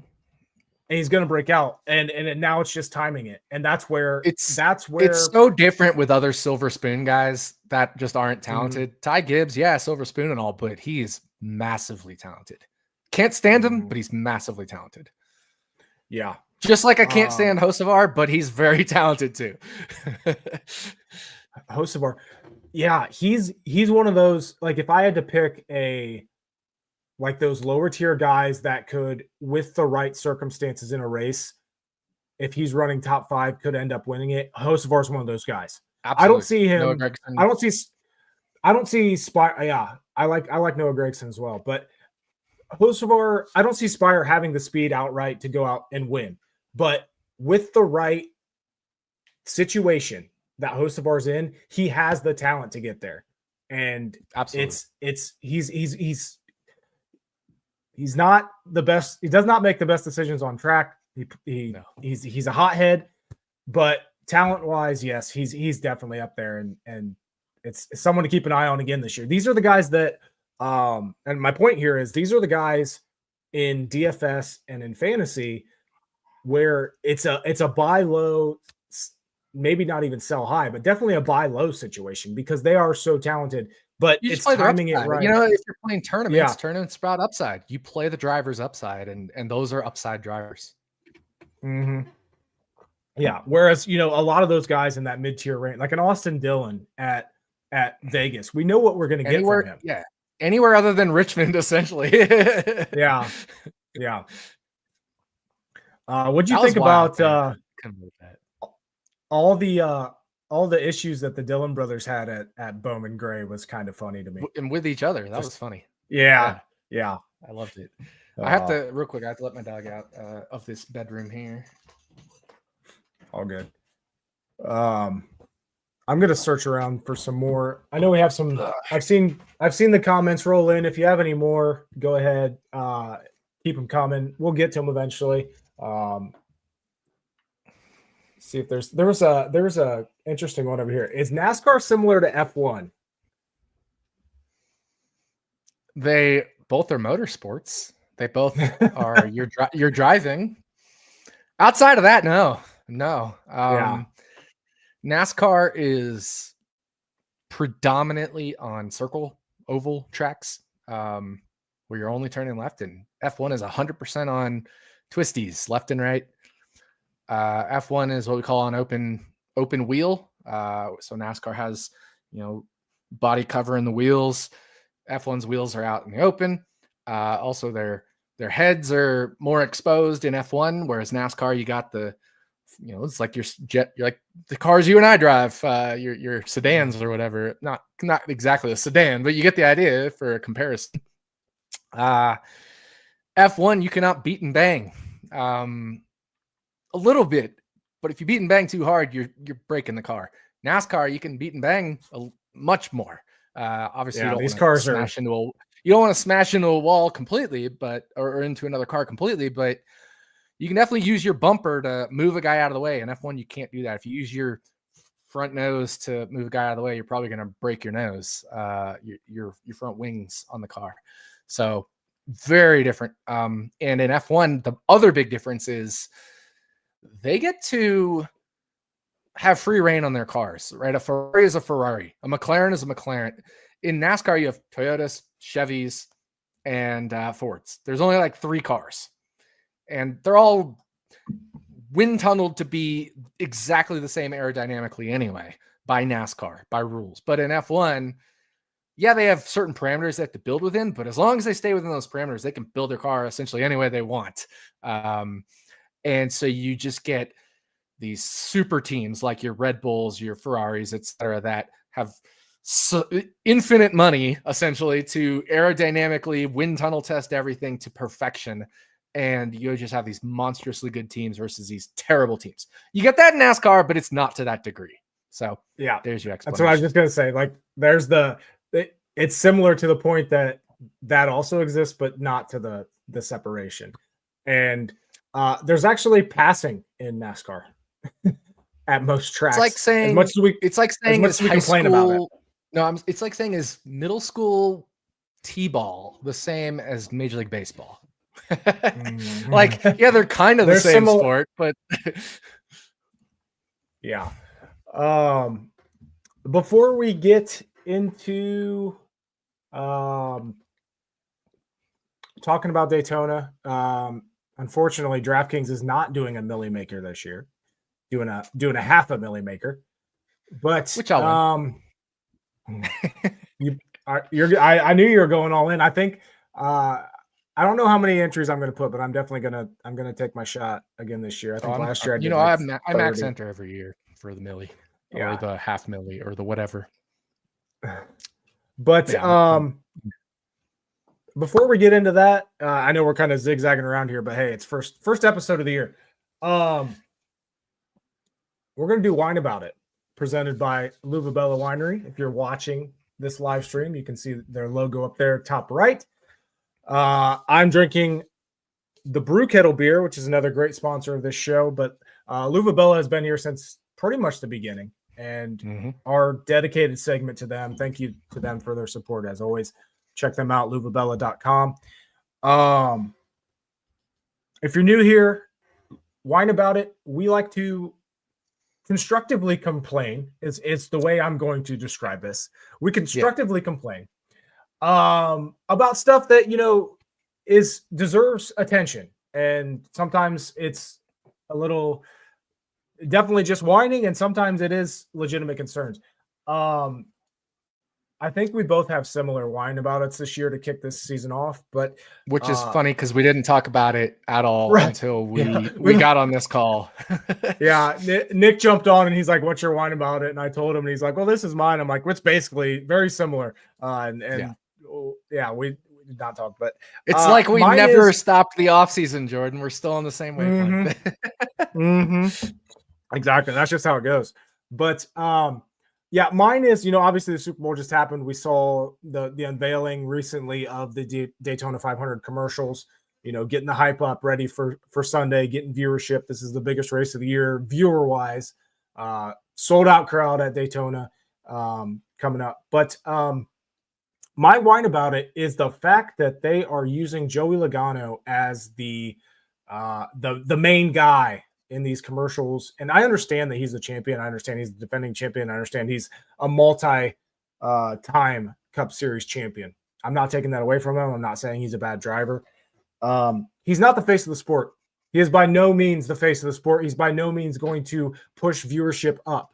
And he's going to break out, and now it's just timing it, and that's where it's so different with other silver spoon guys that just aren't talented. Mm-hmm. Ty Gibbs, silver spoon and all, but he is massively talented. Can't stand him, but he's massively talented. Yeah, just like I can't stand Hocevar, but he's very talented too. Hocevar, yeah, he's one of those. Like, if I had to pick like those lower tier guys that could, with the right circumstances in a race, if he's running top 5, could end up winning it. Hocevar is one of those guys. Absolutely. I don't see him. I don't see Spire. Yeah, I like Noah Gragson as well, but Hocevar, I don't see Spire having the speed outright to go out and win. But with the right situation that Hocevar's in, he has the talent to get there. And absolutely, he's not the best. He does not make the best decisions on track. He's a hothead, but talent-wise, yes, he's definitely up there, and it's someone to keep an eye on again this year. These are the guys that, and my point here is these are the guys in DFS and in fantasy where it's a buy low, maybe not even sell high, but definitely a buy low situation, because they are so talented. But it's timing it right. If you're playing tournaments, tournaments about upside. You play the drivers upside, and those are upside drivers. Mm-hmm. Yeah. Whereas, a lot of those guys in that mid-tier range, like an Austin Dillon at Vegas, we know what we're going to get from him. Yeah. Anywhere other than Richmond, essentially. Yeah. Yeah. What do you think about all the issues that the Dillon brothers had at Bowman Gray? Was kind of funny to me. And with each other. That was funny. Yeah. I loved it. I have to, real quick, I have to let my dog out of this bedroom here. All good. I'm going to search around for some more. I know we have some. I've seen the comments roll in. If you have any more, go ahead. Keep them coming. We'll get to them eventually. See if there was a interesting one over here. Is NASCAR similar to F1? They both are motorsports. They both are you're driving. Outside of that, no. NASCAR is predominantly on circle oval tracks, where you're only turning left, and F1 is 100% on twisties, left and right. F1 is what we call an open wheel. So NASCAR has, body covering the wheels. F1's wheels are out in the open. Also their heads are more exposed in F1, whereas NASCAR, you got the it's like your jet, you're like the cars you and I drive, your sedans or whatever. Not exactly a sedan, but you get the idea for a comparison. F1, you cannot beat and bang. A little bit, but if you beat and bang too hard, you're breaking the car. NASCAR, you can beat and bang much more. Obviously, you don't want to smash into a wall completely, or into another car completely, but you can definitely use your bumper to move a guy out of the way. In F1, you can't do that. If you use your front nose to move a guy out of the way, you're probably going to break your nose, your front wings on the car. So very different. And in F1, the other big difference is they get to have free reign on their cars, right? A Ferrari is a Ferrari. A McLaren is a McLaren. In NASCAR, you have Toyotas, Chevys, and Fords. There's only like 3 cars. And they're all wind tunneled to be exactly the same aerodynamically anyway, by NASCAR, by rules. But in F1, yeah, they have certain parameters they have to build within, but as long as they stay within those parameters, they can build their car essentially any way they want. And so you just get these super teams like your Red Bulls, your Ferraris, et cetera, that have infinite money essentially to aerodynamically wind tunnel test everything to perfection. And you just have these monstrously good teams versus these terrible teams. You get that in NASCAR, but it's not to that degree. So yeah, there's your explanation. That's what I was just going to say. Like there's it's similar to the point that also exists, but not to the separation. And there's actually passing in NASCAR at most tracks. It's like saying high school. About it. No, it's like saying is middle school t-ball the same as Major League Baseball? Like, yeah, they're kind of the same sport, but yeah. Before we get into talking about Daytona, unfortunately, DraftKings is not doing a milli maker this year, doing a half a milli maker. But which I knew you were going all in. I think I don't know how many entries I'm going to put, but I'm definitely gonna take my shot again this year. I think last year I max enter every year for the milli, or the half milli, or the whatever. But before we get into that, I know we're kind of zigzagging around here, but hey, it's first episode of the year. We're gonna do Wine About It, presented by RotoBaller Winery. If you're watching this live stream, you can see their logo up there, top right. I'm drinking the Brew Kettle beer, which is another great sponsor of this show. But RotoBaller has been here since pretty much the beginning, and our dedicated segment to them. Thank you to them for their support as always. Check them out, RotoBaller.com. If you're new here, Wine About It. We like to constructively complain. It's the way I'm going to describe this. We constructively complain about stuff that deserves attention, and sometimes it's a little definitely just whining, and sometimes it is legitimate concerns. I think we both have similar wine about it this year to kick this season off, but which is funny because we didn't talk about it at all until we got on this call. Yeah, Nick jumped on and he's like, "What's your wine about it?" And I told him, and he's like, "Well, this is mine." I'm like, "It's basically very similar." We did not talk, but it's like we never stopped the off season, Jordan. We're still on the same wavelength. Exactly. That's just how it goes. But mine is, obviously the Super Bowl just happened. We saw the unveiling recently of the Daytona 500 commercials, getting the hype up, ready for Sunday, getting viewership. This is the biggest race of the year, viewer wise. Sold out crowd at Daytona coming up. But my wine about it is the fact that they are using Joey Logano as the main guy in these commercials. And I understand that he's the champion. I understand he's the defending champion. I understand he's a multi-time Cup Series champion. I'm not taking that away from him. I'm not saying he's a bad driver. He's not the face of the sport. He is by no means the face of the sport. He's by no means going to push viewership up.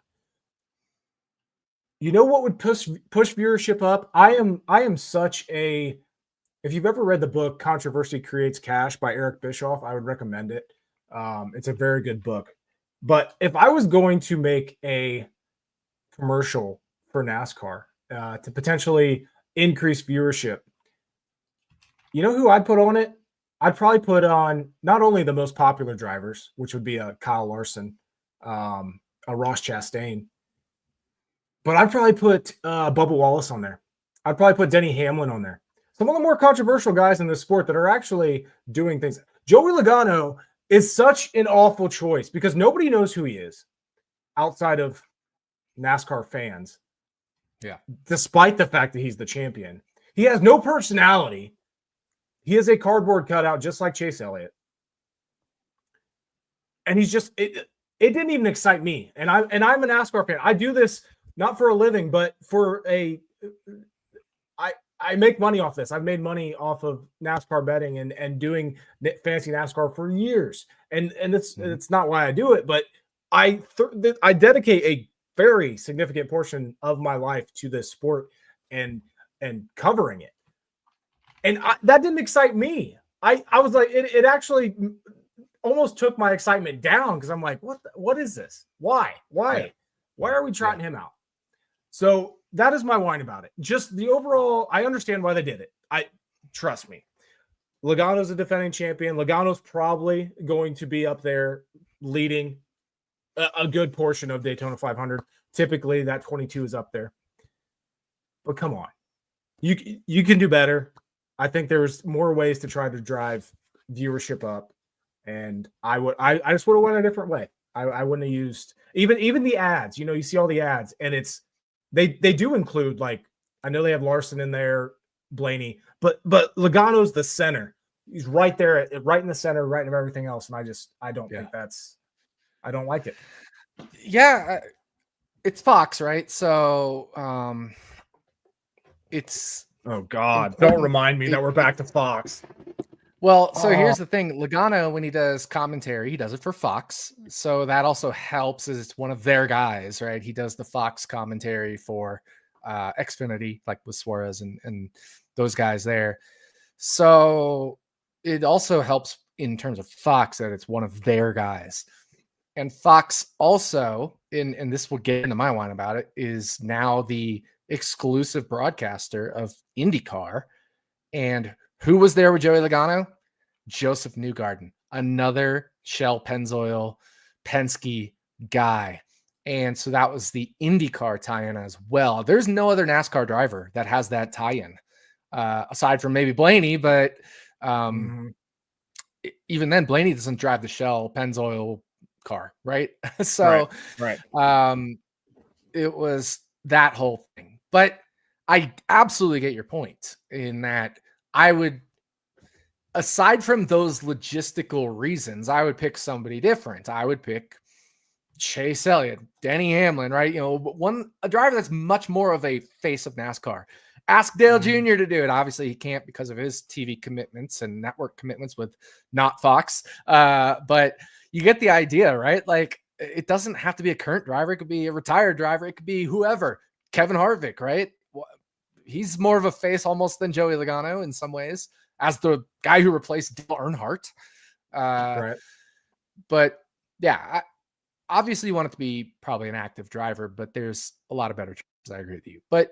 You know what would push viewership up? I am such a, if you've ever read the book Controversy Creates Cash by Eric Bischoff, I would recommend it. It's a very good book. But if I was going to make a commercial for NASCAR to potentially increase viewership, you know who I'd put on it? I'd probably put on not only the most popular drivers, which would be a Kyle Larson, a Ross Chastain, but I'd probably put Bubba Wallace on there. I'd probably put Denny Hamlin on there. Some of the more controversial guys in the sport that are actually doing things. Joey Logano is such an awful choice because nobody knows who he is outside of NASCAR fans. Yeah. Despite the fact that he's the champion, he has no personality. He is a cardboard cutout, just like Chase Elliott. And he's just it didn't even excite me. And I'm a NASCAR fan. I do this not for a living, but for I make money off this. I've made money off of NASCAR betting and doing fancy NASCAR for years. And it's not why I do it, but I dedicate a very significant portion of my life to this sport and covering it. And that didn't excite me. I was like, it actually almost took my excitement down because I'm like, what is this? Why are we trotting him out? So that is my whine about it. Just the overall, I understand why they did it. Trust me. Logano's a defending champion. Logano's probably going to be up there leading a good portion of Daytona 500. Typically, that 22 is up there. But come on. You can do better. I think there's more ways to try to drive viewership up. And I just would have went a different way. I wouldn't have used even the ads. You see all the ads, and it's they do include, like, I know they have Larson in there, Blaney, but Logano's the center. He's right there, right in the center, right in everything else. And I don't think I don't like it. Yeah, it's Fox, right? So it's oh God, don't remind me that we're back to Fox. Well, so here's the thing. Logano, when he does commentary, he does it for Fox. So that also helps as it's one of their guys, right? He does the Fox commentary for Xfinity, like with Suarez and those guys there. So it also helps in terms of Fox that it's one of their guys. And Fox also, and this will get into my whine about it, is now the exclusive broadcaster of IndyCar. And who was there with Joey Logano? Joseph Newgarden, another Shell Pennzoil Penske guy. And so that was the IndyCar tie-in as well. There's no other NASCAR driver that has that tie-in, aside from maybe Blaney, but even then, Blaney doesn't drive the Shell Pennzoil car, right? So right. It was that whole thing. But I absolutely get your point in that I would, aside from those logistical reasons, I would pick somebody different. I would pick Chase Elliott, Denny Hamlin, right? A driver that's much more of a face of NASCAR. Ask Dale Jr. to do it. Obviously, he can't because of his TV commitments and network commitments with not Fox. But you get the idea, right? Like, it doesn't have to be a current driver. It could be a retired driver. It could be whoever. Kevin Harvick, right? He's more of a face almost than Joey Logano in some ways, as the guy who replaced Dale Earnhardt. Right. But yeah, obviously you want it to be probably an active driver, but there's a lot of better choices. I agree with you. But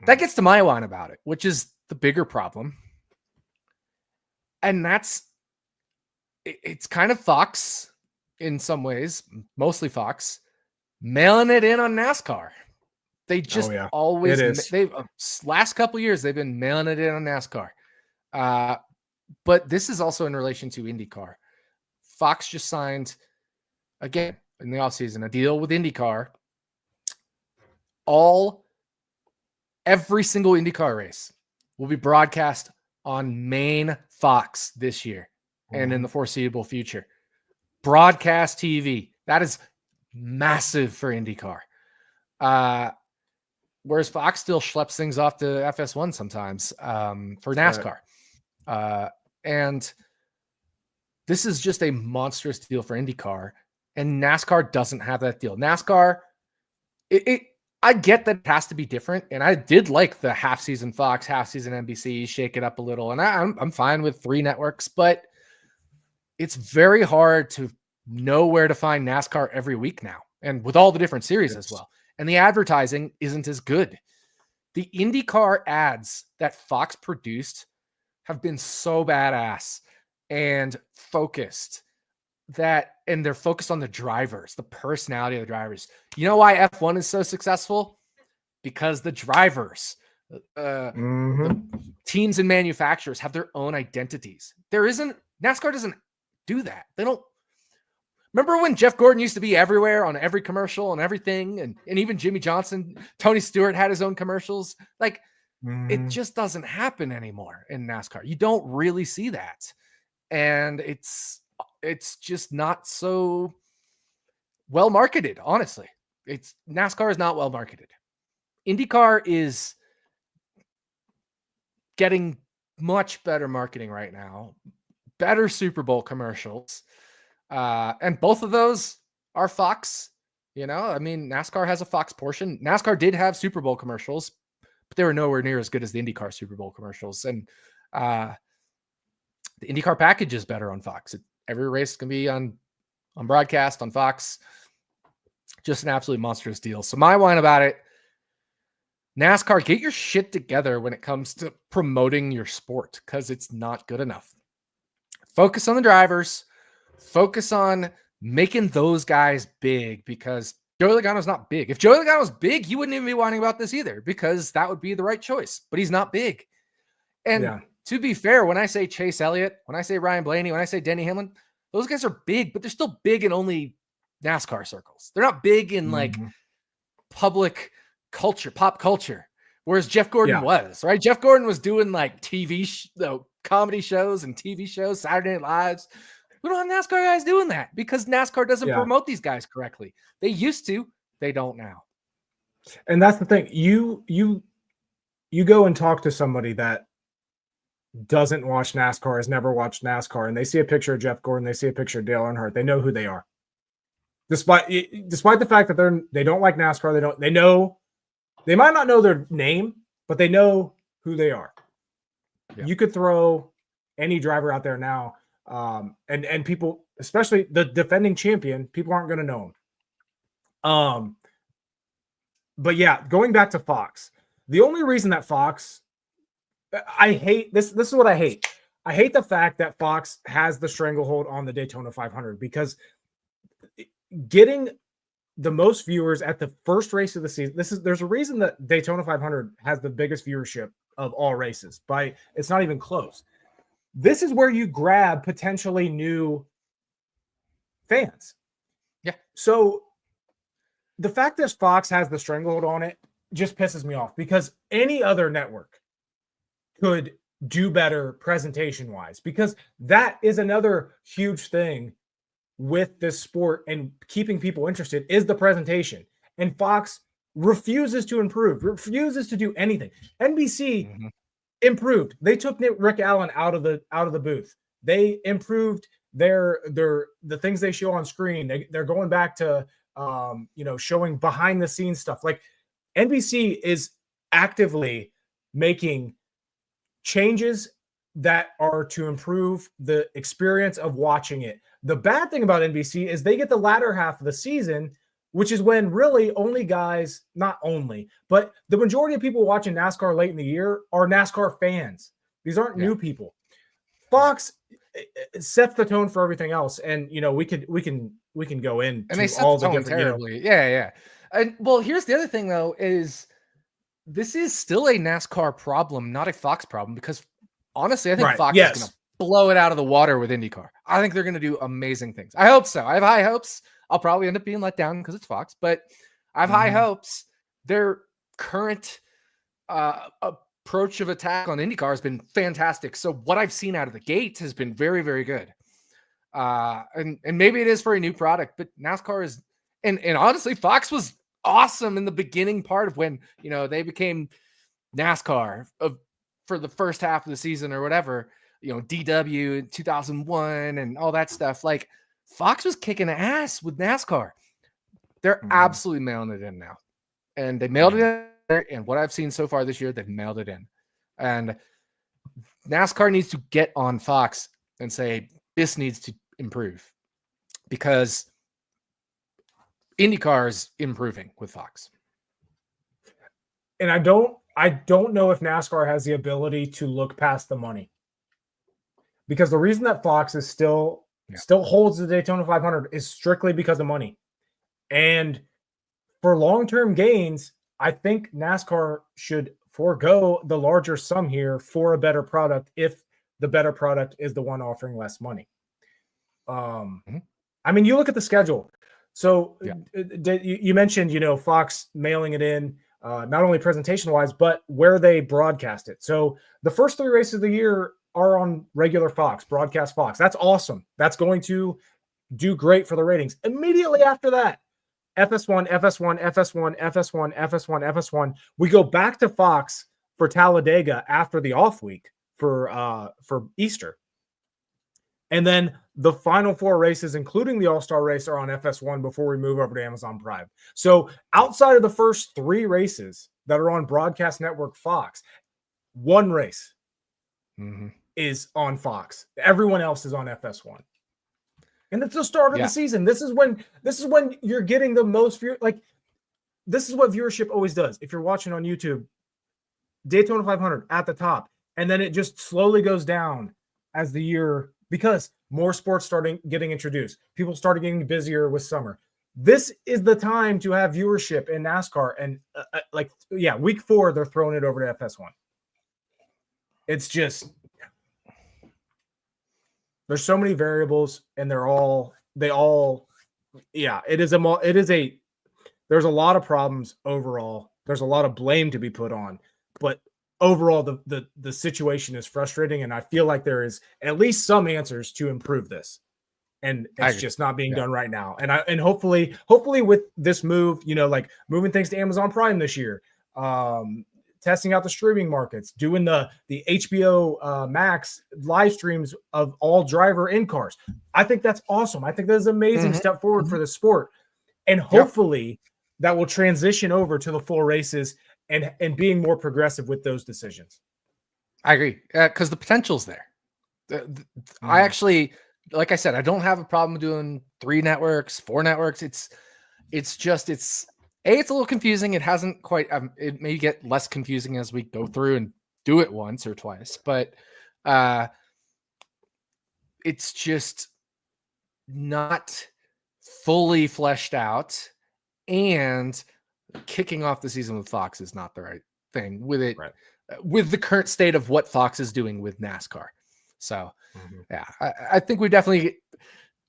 that gets to my line about it, which is the bigger problem. And it's kind of Fox in some ways, mostly Fox, mailing it in on NASCAR. They just always, last couple of years, they've been mailing it in on NASCAR. But this is also in relation to IndyCar. Fox just signed, again, in the offseason, a deal with IndyCar. Every single IndyCar race will be broadcast on main Fox this year and in the foreseeable future. Broadcast TV. That is massive for IndyCar. Whereas Fox still schleps things off to FS1 sometimes for NASCAR. And this is just a monstrous deal for IndyCar. And NASCAR doesn't have that deal. NASCAR, I get that it has to be different. And I did like the half-season Fox, half-season NBC, shake it up a little. And I'm fine with 3 networks. But it's very hard to know where to find NASCAR every week now, and with all the different series as well. And the advertising isn't as good. The IndyCar ads that Fox produced have been so badass and focused and they're focused on the drivers, the personality of the drivers. You know why F1 is so successful? Because the drivers, the teams and manufacturers have their own identities. NASCAR doesn't do that. They don't. Remember when Jeff Gordon used to be everywhere on every commercial and everything, and even Jimmy Johnson, Tony Stewart had his own commercials. Like, it just doesn't happen anymore in NASCAR. You don't really see that. And it's just not so well marketed, honestly. NASCAR is not well marketed. IndyCar is getting much better marketing right now, better Super Bowl commercials. And both of those are Fox. You know, I mean, NASCAR has a Fox portion. NASCAR did have Super Bowl commercials, but they were nowhere near as good as the IndyCar Super Bowl commercials. And the IndyCar package is better on Fox. Every race can be on broadcast on Fox. Just an absolutely monstrous deal. So my whine about it, NASCAR, get your shit together when it comes to promoting your sport, because it's not good enough. Focus on the drivers. Focus on making those guys big, because Joey Logano's not big. If Joey Logano was big, you wouldn't even be whining about this either, because that would be the right choice. But he's not big. And to be fair, when I say Chase Elliott, when I say Ryan Blaney, when I say Denny Hamlin, those guys are big, but they're still big in only NASCAR circles. They're not big in like public culture, pop culture, whereas Jeff Gordon was, right? Jeff Gordon was doing like comedy shows and TV shows, Saturday Night Lives. We don't have NASCAR guys doing that because NASCAR doesn't promote these guys correctly. They used to, they don't now. And that's the thing. You go and talk to somebody that doesn't watch NASCAR, has never watched NASCAR, and they see a picture of Jeff Gordon, they see a picture of Dale Earnhardt, they know who they are. Despite the fact that they don't like NASCAR, they might not know their name, but they know who they are. Yeah. You could throw any driver out there now, and people, especially the defending champion, people aren't going to know him. But yeah, going back to Fox, the only reason that Fox, I hate this. This is what I hate. I hate the fact that Fox has the stranglehold on the Daytona 500, because getting the most viewers at the first race of the season, there's a reason that Daytona 500 has the biggest viewership of all races. It's not even close. This is where you grab potentially new fans. Yeah. So the fact that Fox has the stranglehold on it just pisses me off, because any other network could do better presentation wise, because that is another huge thing with this sport and keeping people interested is the presentation. And Fox refuses to improve, refuses to do anything. NBC improved. They took Rick Allen out of the booth. They improved the things they show on screen. They're going back to showing behind the scenes stuff. Like, NBC is actively making changes that are to improve the experience of watching it. The bad thing about NBC is they get the latter half of the season, which is when really only guys, not only, but the majority of people watching NASCAR late in the year are NASCAR fans. These aren't new people. Fox sets the tone for everything else, and we can go into and they set all the tone different terribly. Yeah. And well, here's the other thing though, is this is still a NASCAR problem, not a Fox problem, because honestly, I think Fox is going to blow it out of the water with IndyCar. I think they're going to do amazing things. I hope so. I have high hopes. I'll probably end up being let down because it's Fox, but I have high hopes. Their current approach of attack on IndyCar has been fantastic. So what I've seen out of the gate has been very, very good. And maybe it is for a new product, but NASCAR is, and honestly, Fox was awesome in the beginning part of when, they became NASCAR for the first half of the season or whatever, DW in 2001 and all that stuff. Like, Fox was kicking ass with NASCAR. They're absolutely mailing it in now. And they mailed it in. And what I've seen so far this year, they've mailed it in. And NASCAR needs to get on Fox and say, this needs to improve. because IndyCar is improving with Fox. And I don't know if NASCAR has the ability to look past the money, because the reason that Fox is still holds the Daytona 500 is strictly because of money. And for long-term gains, I think NASCAR should forego the larger sum here for a better product if the better product is the one offering less money. I mean, you look at the schedule. So you mentioned, Fox mailing it in, not only presentation-wise, but where they broadcast it. So the first 3 races of the year are on regular Fox, broadcast Fox. That's awesome. That's going to do great for the ratings. Immediately after that, FS1, FS1, FS1, FS1, FS1, FS1. We go back to Fox for Talladega after the off week for Easter. And then the final 4 races, including the All-Star race, are on FS1 before we move over to Amazon Prime. So outside of the first 3 races that are on Broadcast Network Fox, 1 race is on Fox. Everyone else is on FS1. And it's the start of the season. This is when you're getting the most view. Like, this is what viewership always does. If you're watching on YouTube, Daytona 500 at the top, and then it just slowly goes down as the year, because more sports starting getting introduced. People started getting busier with summer. This is the time to have viewership in NASCAR. And week 4, they're throwing it over to FS1. It's just, there's so many variables, and there's a lot of problems overall. There's a lot of blame to be put on, but overall the situation is frustrating, and I feel like there is at least some answers to improve this, and it's just not being done right now. And hopefully with this move, like moving things to Amazon Prime this year, testing out the streaming markets, doing the HBO Max live streams of all driver in cars. I think that's awesome. I think that's an amazing step forward for the sport. And hopefully that will transition over to the full races and being more progressive with those decisions. I agree. Because the potential's there. I actually, like I said, I don't have a problem doing 3 networks, 4 networks. It's a little confusing. It hasn't quite, it may get less confusing as we go through and do it once or twice, but it's just not fully fleshed out, and kicking off the season with Fox is not the right thing with it, with the current state of what Fox is doing with NASCAR. So I think we definitely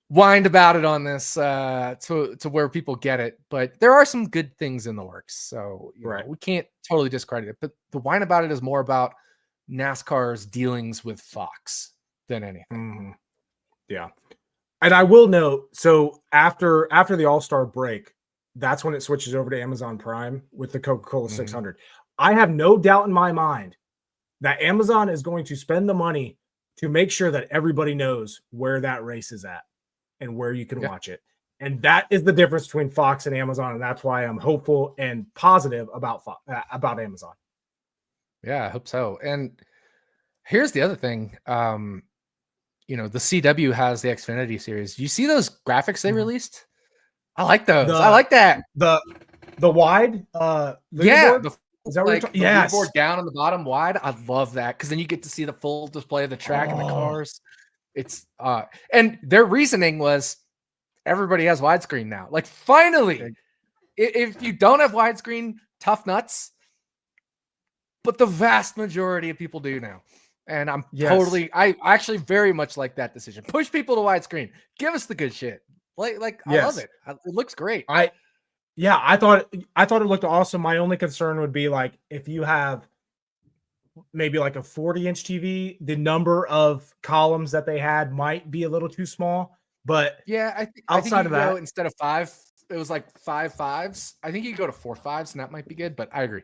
whined about it on this to where people get it, but there are some good things in the works. So we can't totally discredit it, but the whine about it is more about NASCAR's dealings with Fox than anything. Yeah. And I will note, so after the All-Star break, that's when it switches over to Amazon Prime with the Coca-Cola 600. I have no doubt in my mind that Amazon is going to spend the money to make sure that everybody knows where that race is at and where you can watch it. And that is the difference between Fox and Amazon. And that's why I'm hopeful and positive about Amazon. Yeah, I hope so. And here's the other thing. The CW has the Xfinity series. You see those graphics they released? I like those. I like that. The wide leaderboard? Is that what you're talking? Yes. Leaderboard down on the bottom wide. I love that, because then you get to see the full display of the track and the cars. It's and their reasoning was everybody has widescreen now. Like, finally, if you don't have widescreen, tough nuts. But the vast majority of people do now. And I actually very much like that decision. Push people to widescreen. Give us the good shit. I love it. It looks great. I thought it looked awesome. My only concern would be, like, if you have maybe like a 40-inch TV, the number of columns that they had might be a little too small. But I think of that, instead of 5, it was like 5 5s. I think you could go to 4 5s, and that might be good. But I agree.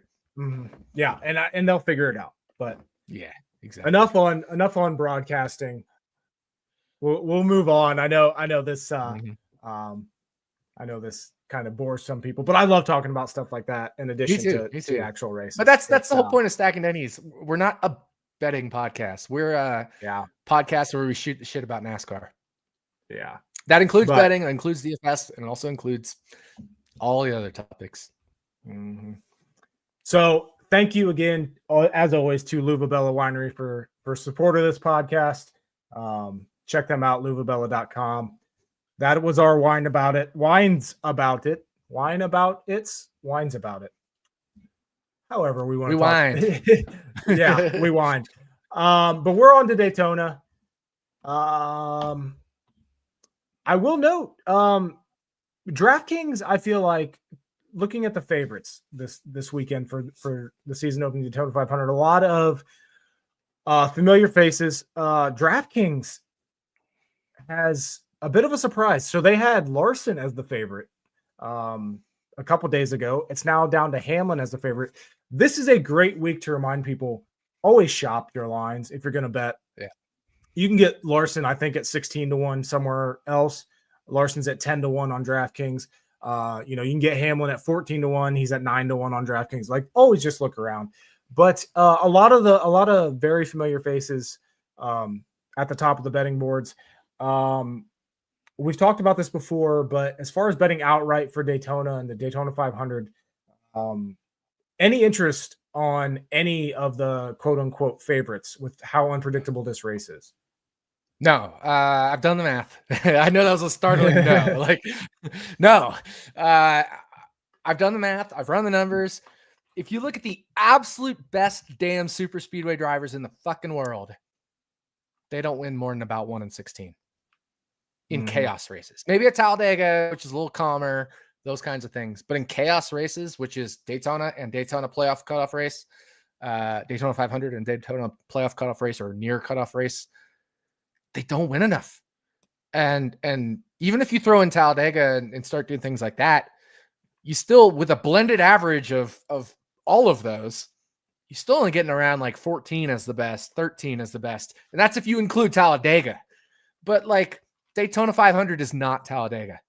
Yeah, and they'll figure it out. But yeah, exactly. Enough on broadcasting. We'll move on. I know this. I know this kind of bores some people, but I love talking about stuff like that in addition to the actual race. But that's the whole point of Stacking Dennys. We're not a betting podcast. We're a podcast where we shoot the shit about NASCAR. Yeah. That includes But- betting, it includes DFS, and it also includes all the other topics. Mm-hmm. So thank you again, as always, to LuvaBella Winery for support of this podcast. Check them out, luvabella.com. That was our wine about it. Wines about it. Wine about it's wines about it. However we want to Rewind. Yeah, we wind. But we're on to Daytona. I will note, DraftKings, I feel like, looking at the favorites this weekend for the season opening Daytona 500, a lot of familiar faces. DraftKings has a bit of a surprise. So they had Larson as the favorite a couple days ago. It's now down to Hamlin as the favorite. This is a great week to remind people, always shop your lines if you're going to bet. Yeah. You can get Larson, I think, at 16-1 somewhere else. Larson's at 10-1 on DraftKings. You can get Hamlin at 14-1. He's at 9-1 on DraftKings. Like, always just look around. But a lot of very familiar faces at the top of the betting boards. We've talked about this before, but as far as betting outright for Daytona and the Daytona 500, any interest on any of the quote unquote favorites with how unpredictable this race is? No, I've done the math. I know that was a startling no. No. I've done the math. I've run the numbers. If you look at the absolute best damn super speedway drivers in the fucking world, they don't win more than about 1 in 16 in chaos races. Maybe at Talladega, which is a little calmer, those kinds of things. But in chaos races, which is Daytona and Daytona playoff cutoff race, Daytona 500 and Daytona playoff cutoff race or near cutoff race, they don't win enough. And even if you throw in Talladega and start doing things like that, you still, with a blended average of all of those, you're still only getting around like 14 as the best, 13 as the best. And that's if you include Talladega. But like Daytona 500 is not Talladega.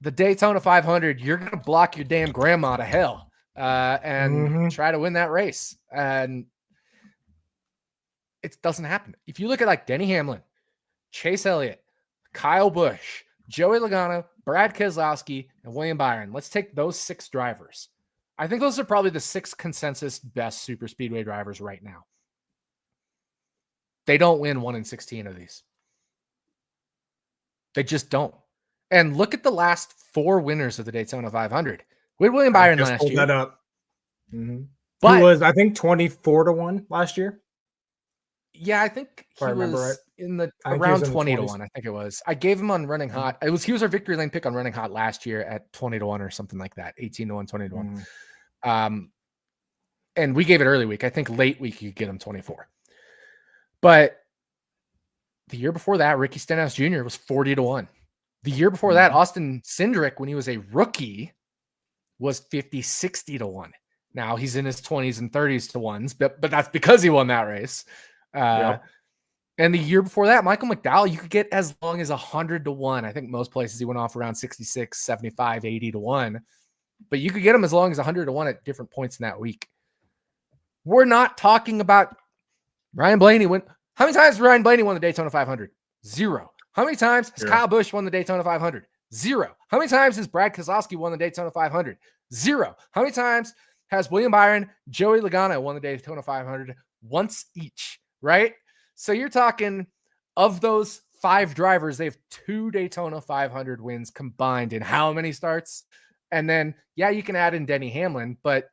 The Daytona 500, you're going to block your damn grandma to hell and try to win that race. And it doesn't happen. If you look at like Denny Hamlin, Chase Elliott, Kyle Busch, Joey Logano, Brad Keselowski, and William Byron, let's take those 6 drivers. I think those are probably the 6 consensus best super speedway drivers right now. They don't win 1 in 16 of these. They just don't. And look at the last 4 winners of the Daytona 500. We had William Byron last year. That up. But he was, I think, 24-1 last year. Yeah, I think he was right. in the around 20-1. I think it was. I gave him on Running Hot. He was our victory lane pick on Running Hot last year at 20-1 or something like that. 18-1, 20-1. And we gave it early week. I think late week you could get him 24. But the year before that, Ricky Stenhouse Jr. was 40-1. The year before that, Austin Cindric, when he was a rookie, was 50-60-1. Now he's in his 20s and 30s to ones, but that's because he won that race. And the year before that, Michael McDowell, you could get as long as 100-1. I think most places he went off around 66, 75, 80-1. But you could get him as long as 100-1 at different points in that week. We're not talking about Ryan Blaney. How many times has Ryan Blaney won the Daytona 500? 0. How many times has Kyle Busch won the Daytona 500? 0. How many times has Brad Keselowski won the Daytona 500? 0. How many times has William Byron, Joey Logano won the Daytona 500? Once each, right? So you're talking, of those 5 drivers, they have 2 Daytona 500 wins combined in how many starts? And then, yeah, you can add in Denny Hamlin, but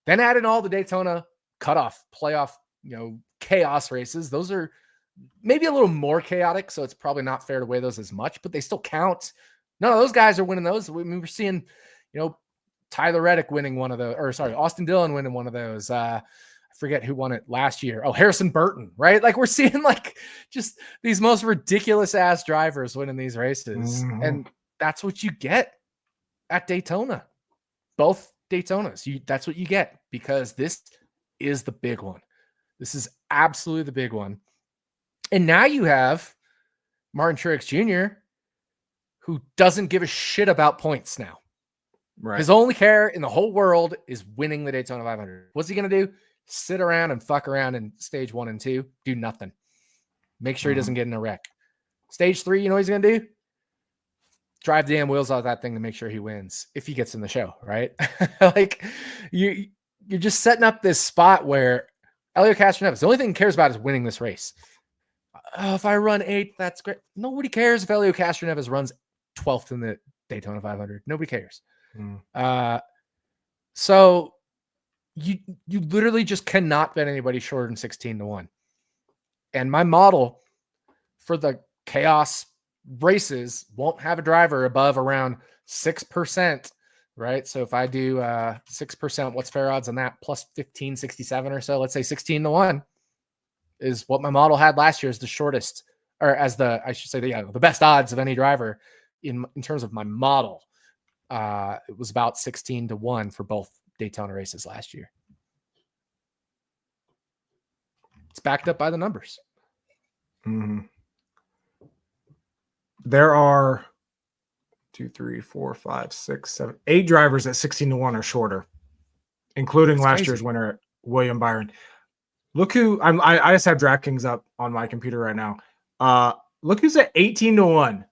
then add in all the Daytona cutoff, playoff, chaos races. Those are maybe a little more chaotic, so it's probably not fair to weigh those as much, but they still count. None of those guys are winning those. We're seeing, Tyler Reddick winning one of those, Austin Dillon winning one of those. I forget who won it last year. Oh, Harrison Burton, right? Like, we're seeing like just these most ridiculous ass drivers winning these races. And that's what you get at Daytona. Both Daytonas. That's what you get, because this is the big one. This is absolutely the big one. And now you have Martin Truex Jr., who doesn't give a shit about points now. Right. His only care in the whole world is winning the Daytona 500. What's he going to do? Sit around and fuck around in stage 1 and 2. Do nothing. Make sure he doesn't get in a wreck. Stage 3, you know what he's going to do? drive the damn wheels off that thing to make sure he wins if he gets in the show, right? Like you're just setting up this spot where Elio Castroneves, the only thing he cares about is winning this race. If I run 8th, that's great. Nobody cares if Elio Castroneves runs 12th in the Daytona 500. Nobody cares. So you literally just cannot bet anybody shorter than 16-1. And my model for the chaos races won't have a driver above around 6%, right? So if I do 6%, what's fair odds on that? Plus 1567 or so, let's say 16-1 is what my model had last year as the shortest, or as the, I should say, the best odds of any driver in terms of my model. It was about 16-1 for both Daytona races last year. It's backed up by the numbers. Mm-hmm. There are 2, 3, 4, 5, 6, 7, 8 drivers at 16-1 or shorter, including That's last crazy. year's winner, William Byron. Look who I just have DraftKings up on my computer right now. Look who's at 18-1.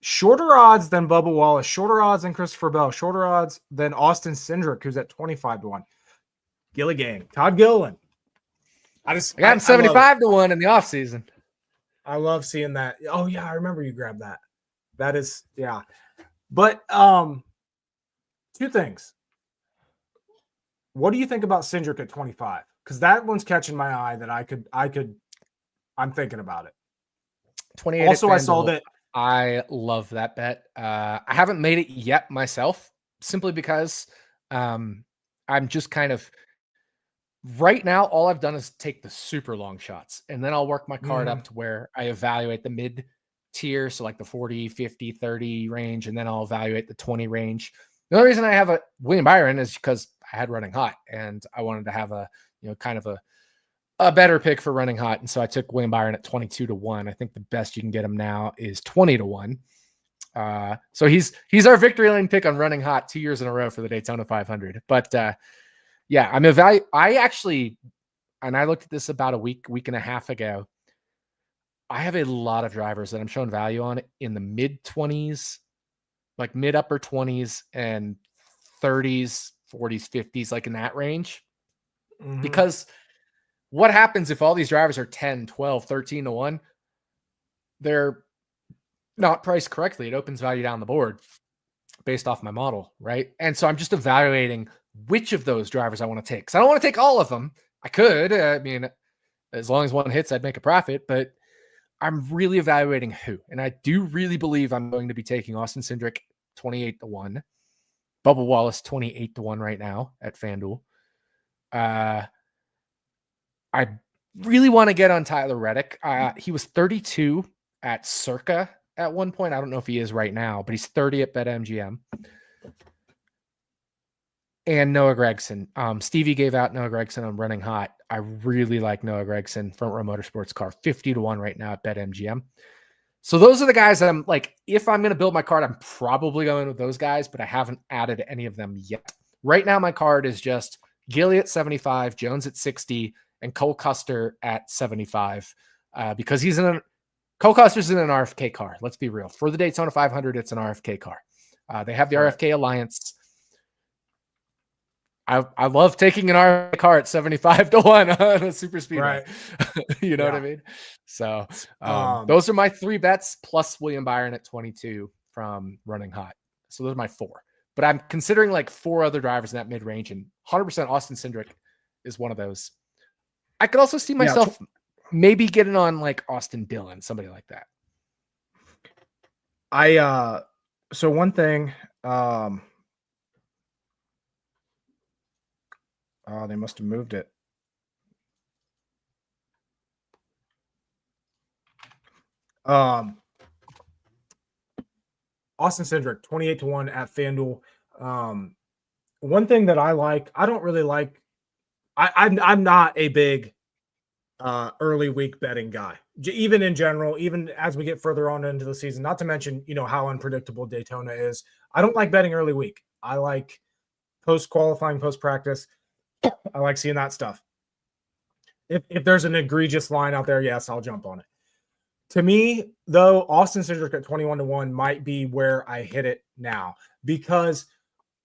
Shorter odds than Bubba Wallace, shorter odds than Christopher Bell, shorter odds than Austin Cindric, who's at 25-1. Gilligan, Todd Gilliland. I got him 75-1 in the offseason. I love seeing that. Oh yeah, I remember you grabbed that. That is, yeah. But 2 things. What do you think about Cindric at 25? Because that one's catching my eye that I'm thinking about it. 28. Also, I saw that. I love that bet. I haven't made it yet myself, simply because I'm just kind of right now. All I've done is take the super long shots, and then I'll work my card up to where I evaluate the mid tier. So like the 40, 50, 30 range, and then I'll evaluate the 20 range. The only reason I have a William Byron is because I had running hot and I wanted to have a, kind of a better pick for running hot. And so I took William Byron at 22-1. I think the best you can get him now is 20-1. So he's our victory lane pick on running hot 2 years in a row for the Daytona 500. But yeah, I actually, and I looked at this about a week and a half ago. I have a lot of drivers that I'm showing value on in the mid 20s, like mid upper 20s and 30s, 40s, 50s, like in that range. Because what happens if all these drivers are 10, 12, 13-1? They're not priced correctly. It opens value down the board based off my model, right? And so I'm just evaluating which of those drivers I want to take. Because I don't want to take all of them. I could. I mean, as long as one hits, I'd make a profit. But I'm really evaluating who. And I do really believe I'm going to be taking Austin Cindric 28-1. Bubba Wallace 28-1 right now at FanDuel. I really want to get on Tyler Reddick. He was 32 at Circa at one point. I don't know if he is right now, but he's 30 at BetMGM. And Noah Gragson. Stevie gave out Noah Gragson on running hot. I really like Noah Gragson, Front Row Motorsports car, 50-1 right now at BetMGM. So those are the guys that I'm like, if I'm going to build my card, I'm probably going with those guys, but I haven't added any of them yet. Right now, my card is just Gilly at 75, Jones at 60, and Cole Custer at 75, because Cole Custer's in an RFK car. Let's be real. For the Daytona 500, it's an RFK car. They have the RFK Alliance. I love taking an RFK car at 75-1 on a super speedway. Right. You know what I mean? So those are my 3 bets plus William Byron at 22 from running hot. So those are my 4. But I'm considering like 4 other drivers in that mid range, and 100% Austin Cindric is one of those. I could also see myself maybe getting on like Austin Dillon, somebody like that. So one thing, they must have moved it. Austin Cindric, 28-1 at FanDuel. One thing that I like, I don't really like, I'm not a big early week betting guy, even in general, even as we get further on into the season, not to mention, how unpredictable Daytona is. I don't like betting early week. I like post-qualifying, post-practice. I like seeing that stuff. If there's an egregious line out there, yes, I'll jump on it. To me, though, Austin Cindric at 21-1 might be where I hit it now, because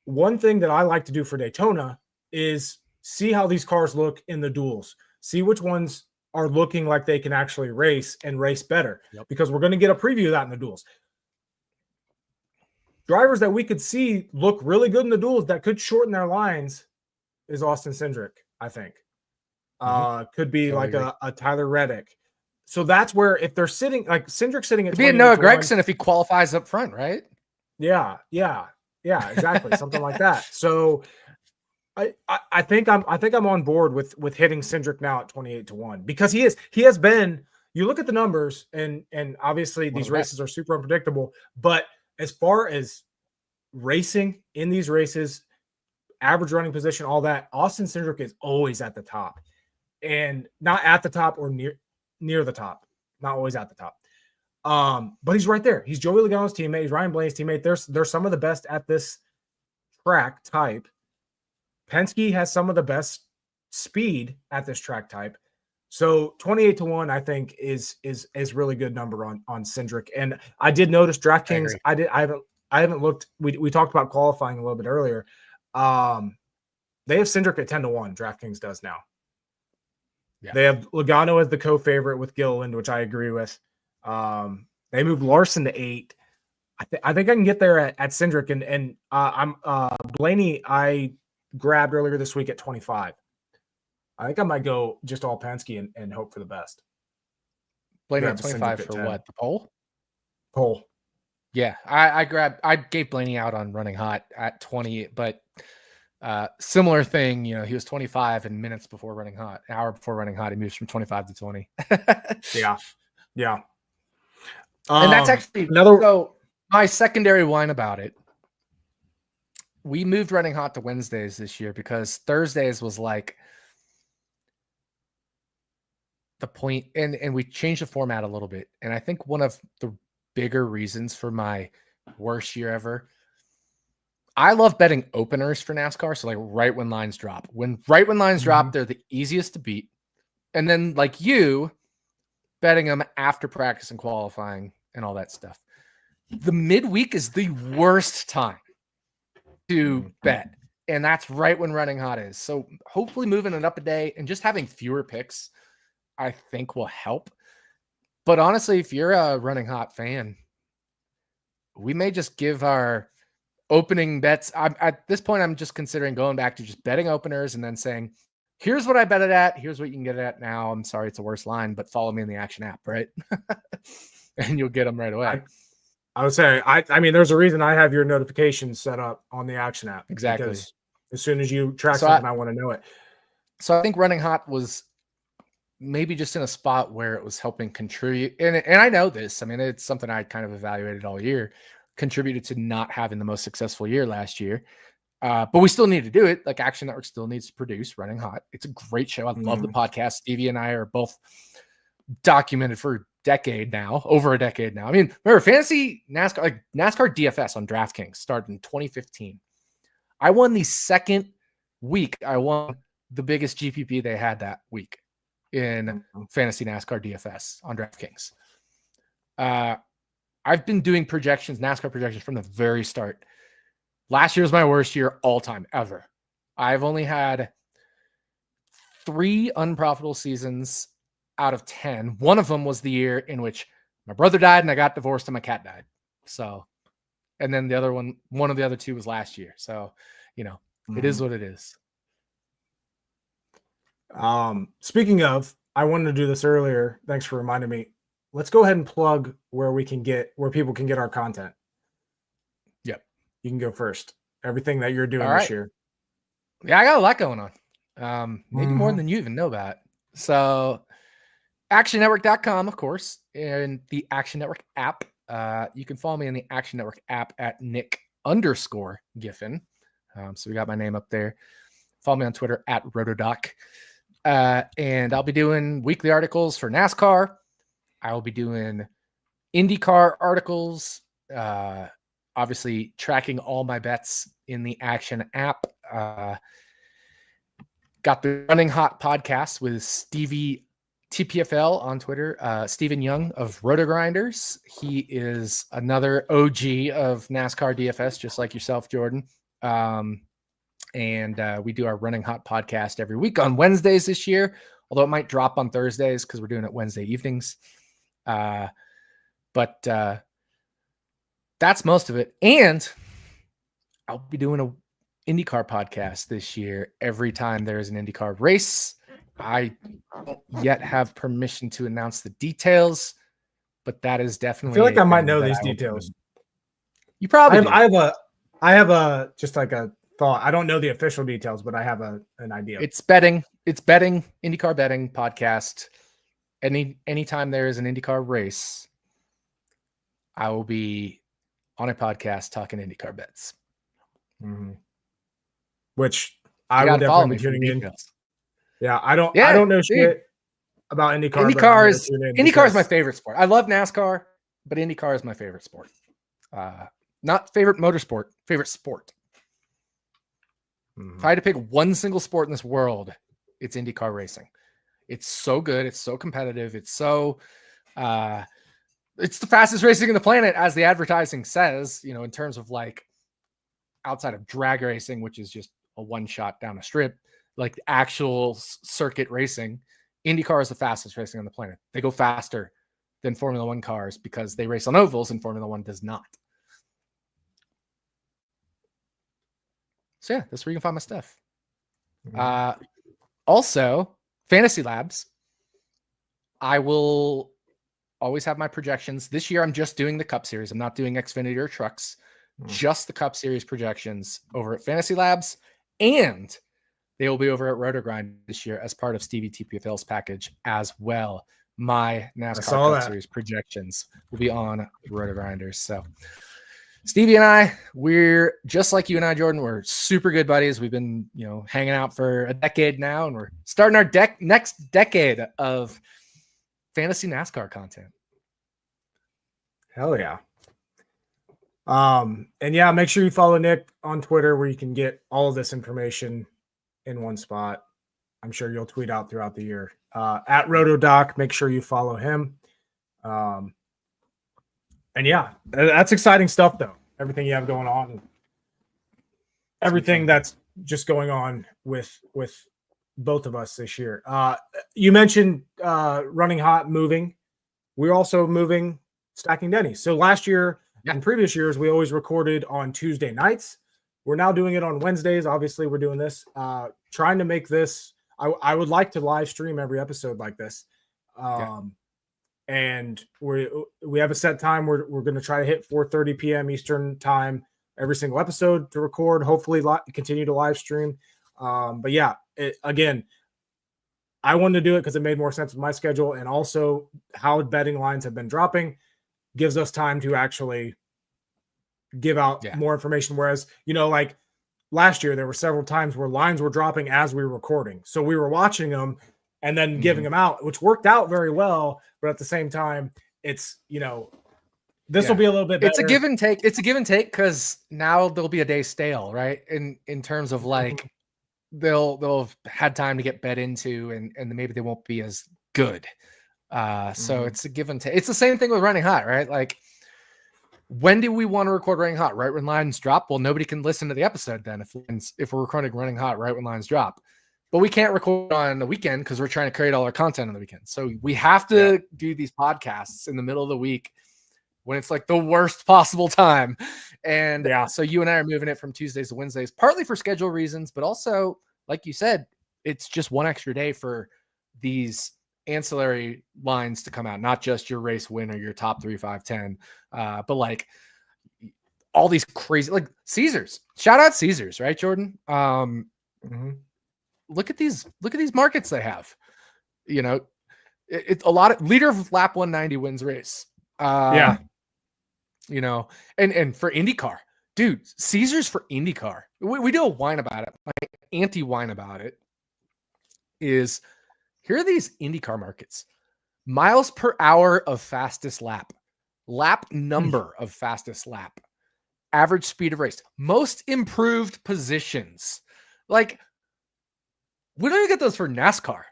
one thing that I like to do for Daytona is see how these cars look in the duels, see which ones are looking like they can actually race and race better, because we're going to get a preview of that in the duels. Drivers that we could see look really good in the duels that could shorten their lines is Austin Cindric, I think. Could be totally like a Tyler Reddick. So that's where, if they're sitting, like Cindric sitting at 20 be a Noah Gragson if he qualifies up front, right? Yeah, exactly. Something like that. So I think I'm on board with hitting Cindric now at 28-1, because he has been, you look at the numbers, and obviously these races are super unpredictable, but as far as racing in these races, average running position, all that, Austin Cindric is always at the top, and not at the top or near the top, not always at the top. But he's right there. He's Joey Logano's teammate. He's Ryan Blaney's teammate. They're some of the best at this track type. Penske has some of the best speed at this track type. So 28-1, I think, is really good number on Cindric. And I did notice DraftKings. I haven't looked. We talked about qualifying a little bit earlier. They have Cindric at 10-1. DraftKings does now. Yeah. They have Logano as the co-favorite with Gilliland, which I agree with. They moved Larson to 8. I think I can get there at Cindric, and I'm Blaney. I grabbed earlier this week at 25. I think I might go just all Penske and hope for the best. Blaney at 25 for what? The pole? Pole. Yeah, I gave Blaney out on running hot at 20, but similar thing, you know, he was 25 and minutes before running hot, an hour before running hot, he moves from 25 to 20. Yeah. And that's actually so my secondary line about it. We moved running hot to Wednesdays this year because Thursdays was like the point, and we changed the format a little bit. And I think one of the bigger reasons for my worst year ever, I love betting openers for NASCAR. So like right when lines drop, right when lines drop, they're the easiest to beat. And then like you betting them after practice and qualifying and all that stuff. The midweek is the worst time to bet. And that's right when running hot is. So hopefully moving it up a day and just having fewer picks, I think will help. But honestly, if you're a running hot fan, we may just give our opening bets. At this point, I'm just considering going back to just betting openers and then saying, here's what I bet it at. Here's what you can get it at now. I'm sorry, it's a worse line, but follow me in the Action app, right? And you'll get them right away. I would say, I mean, there's a reason I have your notifications set up on the Action app. Exactly. Because as soon as you track something, I want to know it. So I think running hot was maybe just in a spot where it was helping contribute. And I know this. I mean, it's something I kind of evaluated all year. Contributed to not having the most successful year last year. But we still need to do it. Like Action Network still needs to produce Running Hot. It's a great show. I love the podcast. Stevie and I are both documented for over a decade now. I mean, remember fantasy NASCAR, like NASCAR DFS on DraftKings started in 2015. I won the second week. I won the biggest GPP they had that week in fantasy NASCAR DFS on DraftKings. I've been doing NASCAR projections from the very start. Last year was my worst year all time ever. I've only had 3 unprofitable seasons out of 10. One of them was the year in which my brother died and I got divorced and my cat died. So, and then the other one of the other 2 was last year. So, you know, it is what it is. Speaking of, I wanted to do this earlier. Thanks for reminding me. Let's go ahead and plug where people can get our content. Yep. You can go first. Everything that you're doing this year. Yeah, I got a lot going on. Maybe more than you even know about. So actionnetwork.com, of course, and the Action Network app. You can follow me in the Action Network app at Nick_Giffen. So we got my name up there. Follow me on Twitter at RotoDoc. And I'll be doing weekly articles for NASCAR. I will be doing IndyCar articles, obviously tracking all my bets in the Action app. Got the Running Hot podcast with Stevie TPFL on Twitter, Stephen Young of RotoGrinders. He is another OG of NASCAR DFS, just like yourself, Jordan. And we do our Running Hot podcast every week on Wednesdays this year, although it might drop on Thursdays because we're doing it Wednesday evenings. But that's most of it. And I'll be doing a IndyCar podcast this year every time there is an IndyCar race. I don't yet have permission to announce the details, but that is definitely. I feel like I might know these details. You probably. I have a just like a thought. I don't know the official details, but I have an idea. It's betting. It's betting. IndyCar betting podcast. Anytime there is an IndyCar race, I will be on a podcast talking IndyCar bets. Mm-hmm. Which I will definitely be tuning in. Yeah, I don't know shit about IndyCar. IndyCar is my favorite sport. I love NASCAR, but IndyCar is my favorite sport. Not favorite motorsport, favorite sport. If I had to pick one single sport in this world, it's IndyCar racing. It's so good. It's so competitive. It's so, it's the fastest racing on the planet, as the advertising says, in terms of like outside of drag racing, which is just a one shot down a strip, like actual circuit racing. IndyCar is the fastest racing on the planet. They go faster than Formula One cars because they race on ovals and Formula One does not. So yeah, that's where you can find my stuff. Also, Fantasy Labs. I will always have my projections. This year, I'm just doing the Cup Series. I'm not doing Xfinity or Trucks. Just the Cup Series projections over at Fantasy Labs. And they will be over at RotoGrind this year as part of Stevie TPFL's package as well. My NASCAR Cup Series projections will be on RotoGrinders. So Stevie and I, we're just like you and I, Jordan. We're super good buddies. We've been, hanging out for a decade now, and we're starting our next decade of fantasy NASCAR content. Hell yeah. And yeah, make sure you follow Nick on Twitter, where you can get all of this information in one spot. I'm sure you'll tweet out throughout the year. At RotoDoc, make sure you follow him. And yeah, that's exciting stuff, though. Everything you have going on, everything that's just going on with both of us this year. You mentioned Running Hot moving. We're also moving Stacking Dennys. So last year and previous years, we always recorded on Tuesday nights. We're now doing it on Wednesdays. Obviously, we're doing this, trying to make this. I would like to live stream every episode like this. And we have a set time. We're going to try to hit 4:30 p.m. Eastern time every single episode to record. Hopefully, continue to live stream. But yeah, again, I wanted to do it because it made more sense with my schedule, and also how betting lines have been dropping gives us time to actually give out more information. Whereas, like last year, there were several times where lines were dropping as we were recording, so we were watching them and then giving them out, which worked out very well. But at the same time, it's, this will be a little bit better. It's a give and take. It's a give and take because now there'll be a day stale, right? In terms of like, they'll have had time to get bet into, and maybe they won't be as good. So it's a give and take. It's the same thing with Running Hot, right? Like, when do we want to record Running Hot? Right when lines drop? Well, nobody can listen to the episode then if we're recording Running Hot right when lines drop. But we can't record on the weekend because we're trying to create all our content on the weekend. So we have to do these podcasts in the middle of the week when it's like the worst possible time. And so you and I are moving it from Tuesdays to Wednesdays, partly for schedule reasons, but also, like you said, it's just one extra day for these ancillary lines to come out, not just your race win or your top 3, 5, 10, but like all these crazy, like Caesars. Shout out Caesars, right, Jordan? Look at these markets they have. It's a lot of leader of lap 190 wins race. And for IndyCar, dude, Caesars for IndyCar. We do a whine about it. My anti-whine about it is, here are these IndyCar markets: miles per hour of fastest lap, lap number of fastest lap, average speed of race, most improved positions. Like, we don't even get those for NASCAR.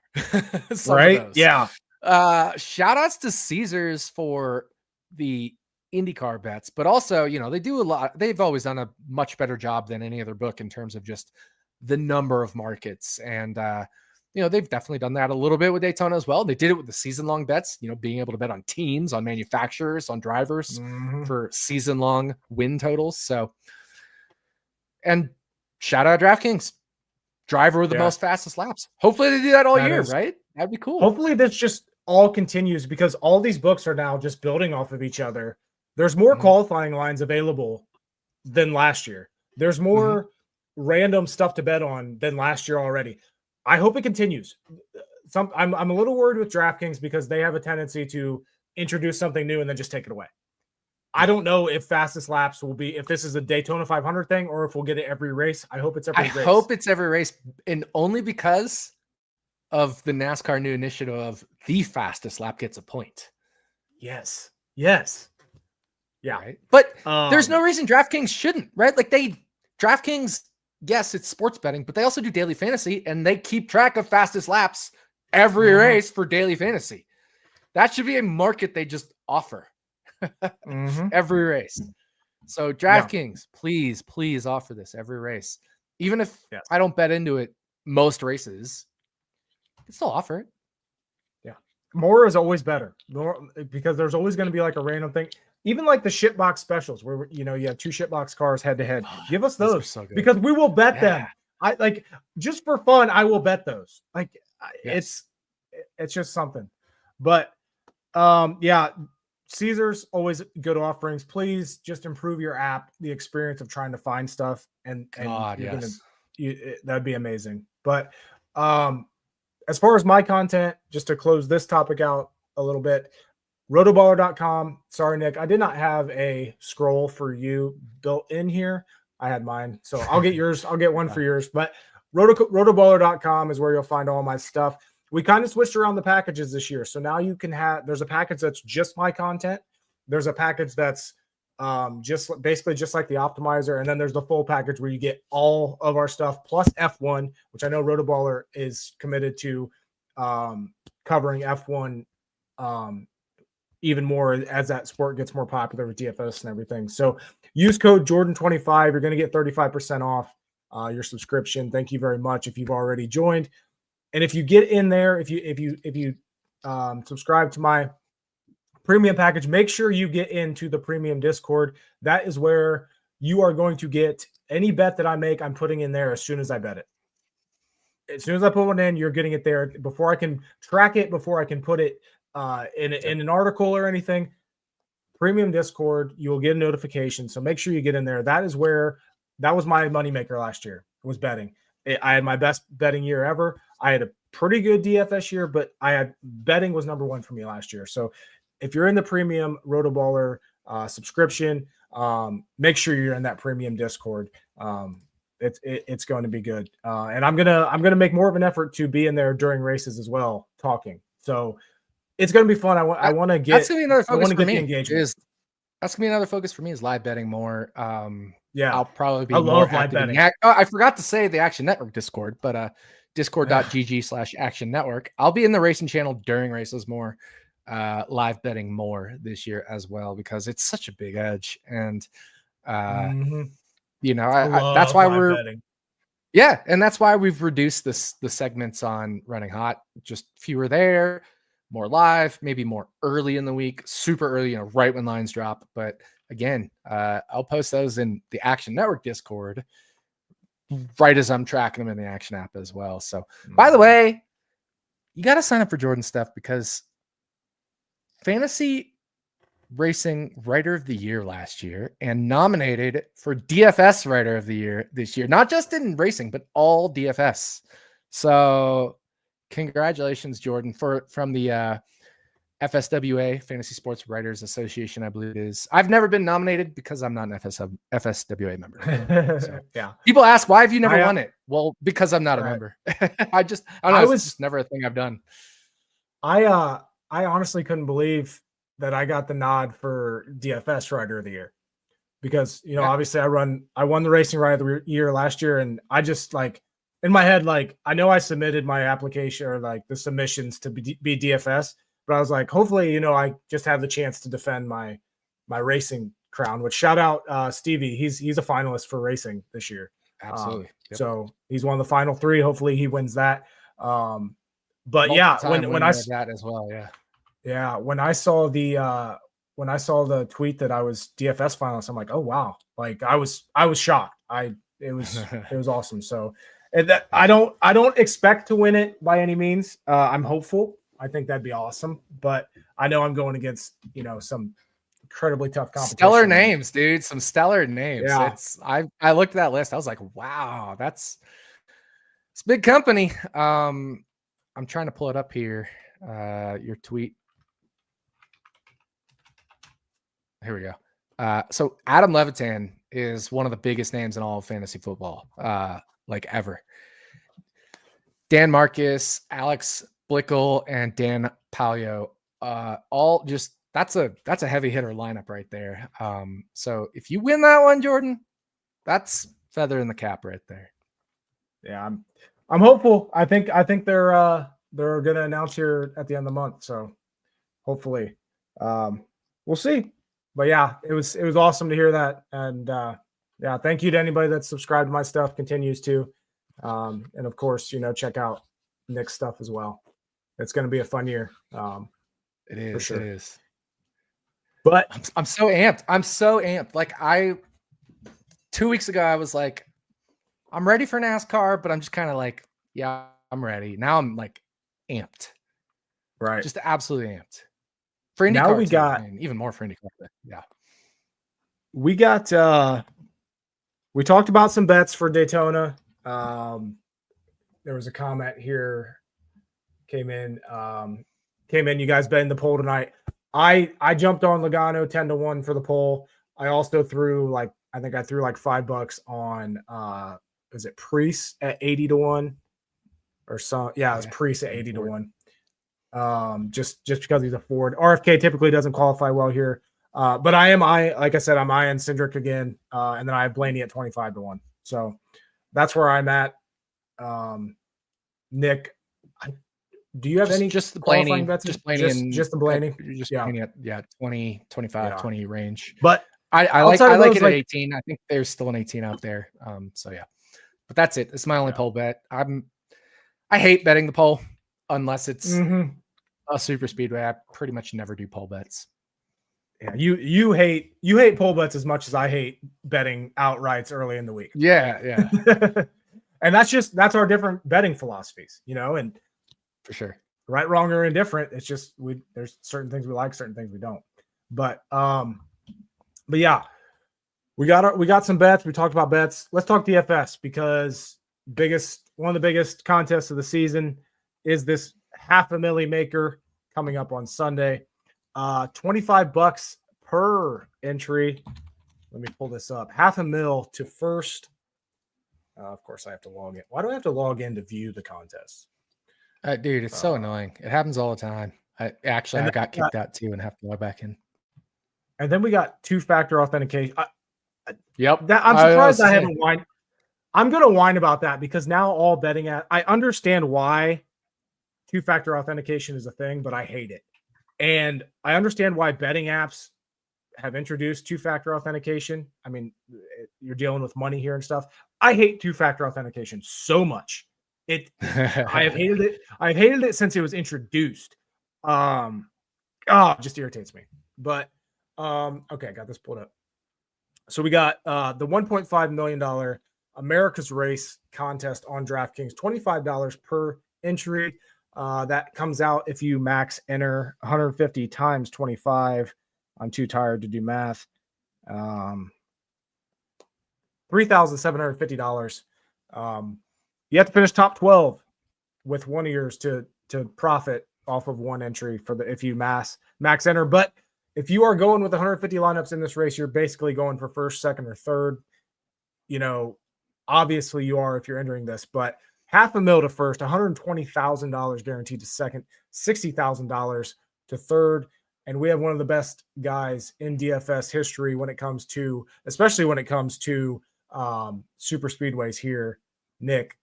Right? Yeah. Shout outs to Caesars for the IndyCar bets, but also, they do a lot. They've always done a much better job than any other book in terms of just the number of markets. And, they've definitely done that a little bit with Daytona as well. They did it with the season long bets, being able to bet on teams, on manufacturers, on drivers for season long win totals. So, and shout out DraftKings, driver with the most fastest laps. Hopefully they do that all year, right? That'd be cool. Hopefully this just all continues, because all these books are now just building off of each other. There's more qualifying lines available than last year. There's more random stuff to bet on than last year already. I hope it continues. I'm a little worried with DraftKings because they have a tendency to introduce something new and then just take it away. I don't know if fastest laps will be, if this is a Daytona 500 thing or if we'll get it every race. I hope it's every race. I hope it's every race, and only because of the NASCAR new initiative of the fastest lap gets a point. Yes. Yeah. Right? But there's no reason DraftKings shouldn't, right? Like DraftKings, yes, it's sports betting, but they also do daily fantasy, and they keep track of fastest laps every race for daily fantasy. That should be a market they just offer every race. So DraftKings, please offer this every race. Even if I don't bet into it most races, you can still offer it. Yeah. More is always better. More, because there's always going to be like a random thing. Even like the shitbox specials where, you have 2 shitbox cars head to head. Give us those so because we will bet them. I like, just for fun, I will bet those. Like it's just something. But Caesars, always good offerings. Please just improve your app, the experience of trying to find stuff, and that'd be amazing. But as far as my content, just to close this topic out a little bit, RotoBaller.com. Sorry, Nick, I did not have a scroll for you built in here. I had mine, so I'll get yours. I'll get one for yours. But RotoBaller.com is where you'll find all my stuff. We kind of switched around the packages this year, so now you can have. There's a package that's just my content. There's a package that's just like the optimizer, and then there's the full package where you get all of our stuff plus F1, which I know RotoBaller is committed to covering F1 even more as that sport gets more popular with DFS and everything. So use code Jordan25. You're going to get 35% off your subscription. Thank you very much if you've already joined. And if you get in there, if you subscribe to my premium package, make sure you get into the premium Discord. That is where you are going to get any bet that I make. I'm putting in there as soon as I bet it. As soon as I put one in, you're getting it there before I can track it, before I can put it in an article or anything. Premium Discord, you will get a notification. So make sure you get in there. That was my moneymaker last year, was betting. I had my best betting year ever. I had a pretty good DFS year, but betting was number one for me last year. So if you're in the premium RotoBaller subscription, make sure you're in that premium Discord. It's going to be good. And I'm gonna make more of an effort to be in there during races as well, talking. So it's going to be fun. I want to get. That's going to be another focus for me. Engagement. That's going to be another focus for me is live betting more. I'll probably be. I love live betting. I forgot to say the Action Network Discord, but discord.gg/Action Network. I'll be in the racing channel during races more, live betting more this year as well, because it's such a big edge. And, that's why we're betting. Yeah. And that's why we've reduced the segments on Running Hot, just fewer there. More live, maybe more early in the week, super early, right when lines drop. But again, I'll post those in the Action Network Discord right as I'm tracking them in the Action app as well. So, by the way, you got to sign up for Jordan stuff, because Fantasy Racing Writer of the Year last year and nominated for DFS Writer of the Year this year, not just in racing, but all DFS. So congratulations, Jordan, from the FSWA, Fantasy Sports Writers Association, I believe it is. I've never been nominated because I'm not an FSWA member. So, yeah. People ask, why have you never won it? Well, because I'm not a member. I don't know. It's just never a thing I've done. I honestly couldn't believe that I got the nod for DFS Writer of the Year, because, obviously I won the Racing Writer of the Year last year. And I just in my head, I know I submitted my application or the submissions to be DFS, but I was like, hopefully, I just have the chance to defend my racing crown. Which shout out Stevie, he's a finalist for racing this year. Absolutely. Yep. So he's one of the final 3. Hopefully he wins that. But yeah, when I that as well, yeah, when I saw the tweet that I was DFS finalist, I'm like, oh wow, like I was shocked. It was awesome. So that I don't expect to win it by any means. I'm hopeful. I think that'd be awesome, but I know I'm going against some incredibly tough competition. Stellar names, dude. Some stellar names. Yeah. I looked at that list. I was like, wow, it's a big company. I'm trying to pull it up here. Your tweet. Here we go. So Adam Levitan is one of the biggest names in all of fantasy football, like ever. Dan Marcus, Alex Blickel, and Dan Palio, all just that's a heavy hitter lineup right there. So if you win that one, Jordan, that's feather in the cap right there. Yeah, I'm hopeful. I think they're going to announce here at the end of the month. So hopefully, we'll see. But yeah, it was awesome to hear that. And yeah, thank you to anybody that's subscribed to my stuff, continues to. And of course, check out Nick's stuff as well. It's going to be a fun year. It is. For sure. It is. But I'm so amped. Like 2 weeks ago, I was like, I'm ready for NASCAR, but I'm just kind of like, yeah, I'm ready. Now I'm like amped. Right. Just absolutely amped. For IndyCar, now we got even more for IndyCar. Yeah. We got we talked about some bets for Daytona. There was a comment here came in. You guys betting the poll tonight. I jumped on Logano 10-1 for the poll. I also threw I think I threw like $5 on is it Priest at 80-1 or so? Yeah, it was Priest at 80-1. Just because he's a Ford. RFK typically doesn't qualify well here. But like I said, I'm eyeing Cindric again. And then I have Blaney at 25-1. So that's where I'm at. Nick, do you have any just the qualifying Blaney, bets? Just Blaney, just the Blaney. Just Blaney at 20, 25, 20 range. But I like it at 18. I think there's still an 18 out there. So yeah. But that's it. It's my only poll bet. I hate betting the poll unless it's a super speedway. I pretty much never do poll bets. Yeah, you hate poll bets as much as I hate betting outrights early in the week. Yeah. And that's our different betting philosophies, and for sure. Right, wrong, or indifferent. It's just there's certain things we like, certain things we don't. But yeah, we got some bets. We talked about bets. Let's talk DFS because one of the biggest contests of the season is this $500,000 maker coming up on Sunday. $25 per entry. Let me pull this up. $500,000 to first. Of course, I have to log in. Why do I have to log in to view the contest? Dude, it's so annoying. It happens all the time. I got kicked out too and have to log back in. And then we got 2-factor authentication. Yep. I'm surprised I haven't whined. I'm going to whine about that because now all betting I understand why 2-factor authentication is a thing, but I hate it. And I understand why betting apps have introduced 2-factor authentication. I mean, you're dealing with money here and stuff. I hate 2-factor authentication so much. I have hated it. I've hated it since it was introduced. It just irritates me. But okay, I got this pulled up. So we got the $1.5 million America's Race contest on DraftKings, $25 per entry. That comes out if you max enter 150 times 25. I'm too tired to do math. $3,750. You have to finish top 12 with one of yours to profit off of one entry if you max enter. But if you are going with 150 lineups in this race, you're basically going for first, second, or third. Obviously you are if you're entering this, but $500,000 to first, $120,000 guaranteed to second, $60,000 to third. And we have one of the best guys in DFS history especially when it comes to super speedways here. Nick,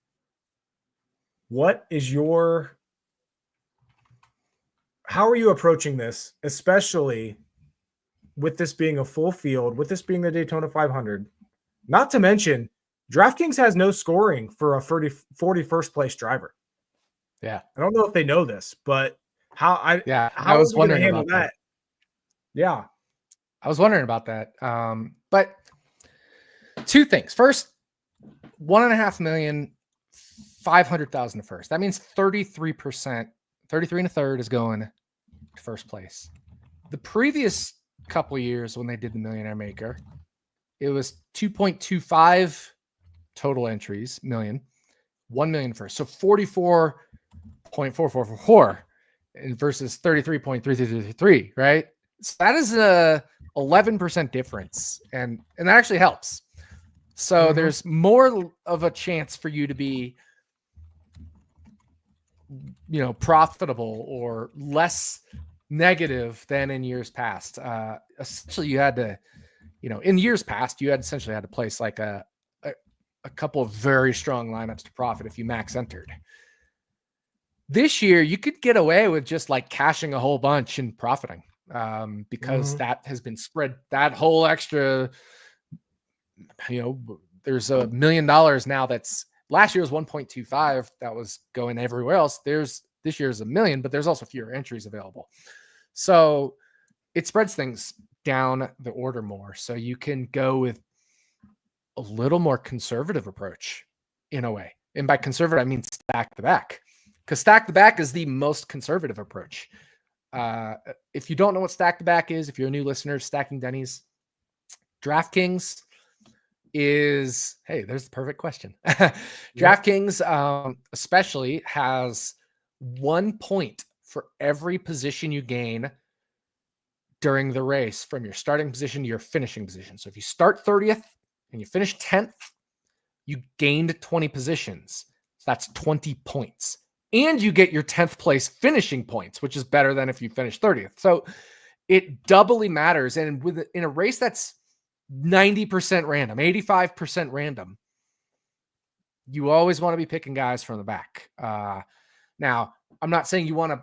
what is your how are you approaching this, especially with this being a full field, with this being the Daytona 500? Not to mention, DraftKings has no scoring for a 41st place driver. Yeah. I don't know if they know this, but how I are was we going to wondering handle about that? Yeah. I was wondering about that. But two things. First, 1.5 million, 500,000 to first. That means 33%, 33 and a third is going to first place. The previous couple years when they did the Millionaire Maker, it was 2.25 total entries, million, 1 million first. So 44.4444 versus 33.3333, right? So that is a 11% difference. And that actually helps. So there's more of a chance for you to be, profitable or less negative than in years past. Essentially, you had to, in years past, you had essentially had to place like a couple of very strong lineups to profit if you max entered. This year, you could get away with just like cashing a whole bunch and profiting because that has been spread. That whole extra, there's $1 million now. That's last year was 1.25. That was going everywhere else. This year's $1 million, but there's also fewer entries available. So it spreads things down the order more. So you can go with a little more conservative approach in a way. And by conservative, I mean stack the back, because stack the back is the most conservative approach. If you don't know what stack the back is, if you're a new listener, stacking Dennys, DraftKings is, hey, there's the perfect question. DraftKings especially has 1 point for every position you gain during the race from your starting position to your finishing position. So if you start 30th and you finish 10th, you gained 20 positions. So that's 20 points. And you get your 10th place finishing points, which is better than if you finish 30th. So it doubly matters. And in a race that's 90% random, 85% random, you always want to be picking guys from the back. Now, I'm not saying you want to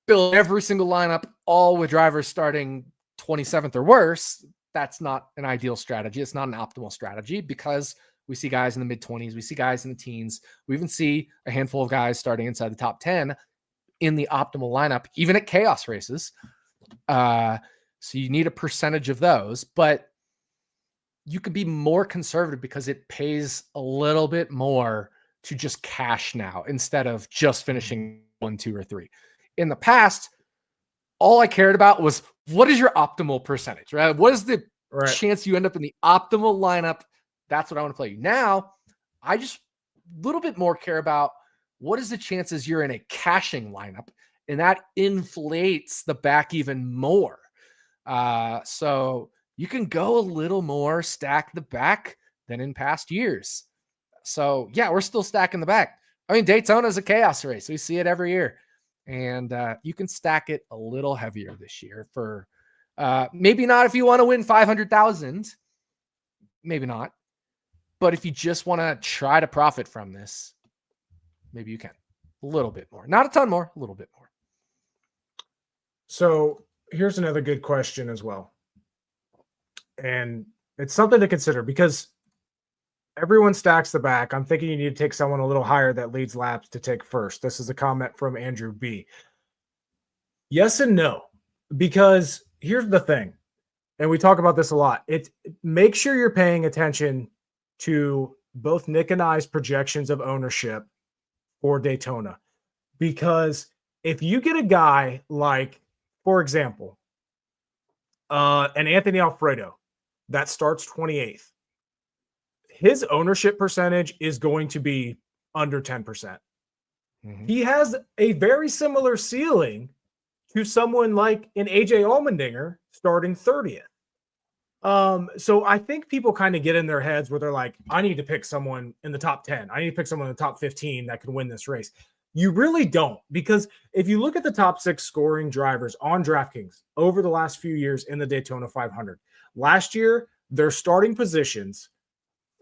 build every single lineup all with drivers starting 27th or worse. That's not an ideal strategy. It's not an optimal strategy because we see guys in the mid-20s. We see guys in the teens. We even see a handful of guys starting inside the top 10 in the optimal lineup, even at chaos races. So you need a percentage of those, but you could be more conservative because it pays a little bit more to just cash now instead of just finishing 1, 2, or 3. In the past, all I cared about was what is your optimal percentage, right? What is the chance you end up in the optimal lineup? That's what I want to play. Now, I just a little bit more care about what is the chances you're in a cashing lineup, and that inflates the back even more. So you can go a little more stack the back than in past years. So yeah, we're still stacking the back. I mean, Daytona is a chaos race. We see it every year. And you can stack it a little heavier this year for maybe not if you want to win 500,000, maybe not. But if you just want to try to profit from this, maybe you can. A little bit more. Not a ton more, a little bit more. So here's another good question as well. And it's something to consider because everyone stacks the back. I'm thinking you need to take someone a little higher that leads laps to take first. This is a comment from Andrew B. Yes and no, because here's the thing, and we talk about this a lot. Make sure you're paying attention to both Nick and I's projections of ownership for Daytona, because if you get a guy like, for example, an Anthony Alfredo that starts 28th, his ownership percentage is going to be under 10%. Mm-hmm. He has a very similar ceiling to someone like an AJ Allmendinger starting 30th. So I think people kind of get in their heads where they're like, I need to pick someone in the top 10. I need to pick someone in the top 15 that can win this race. You really don't, because if you look at the top 6 scoring drivers on DraftKings over the last few years in the Daytona 500, last year, their starting positions,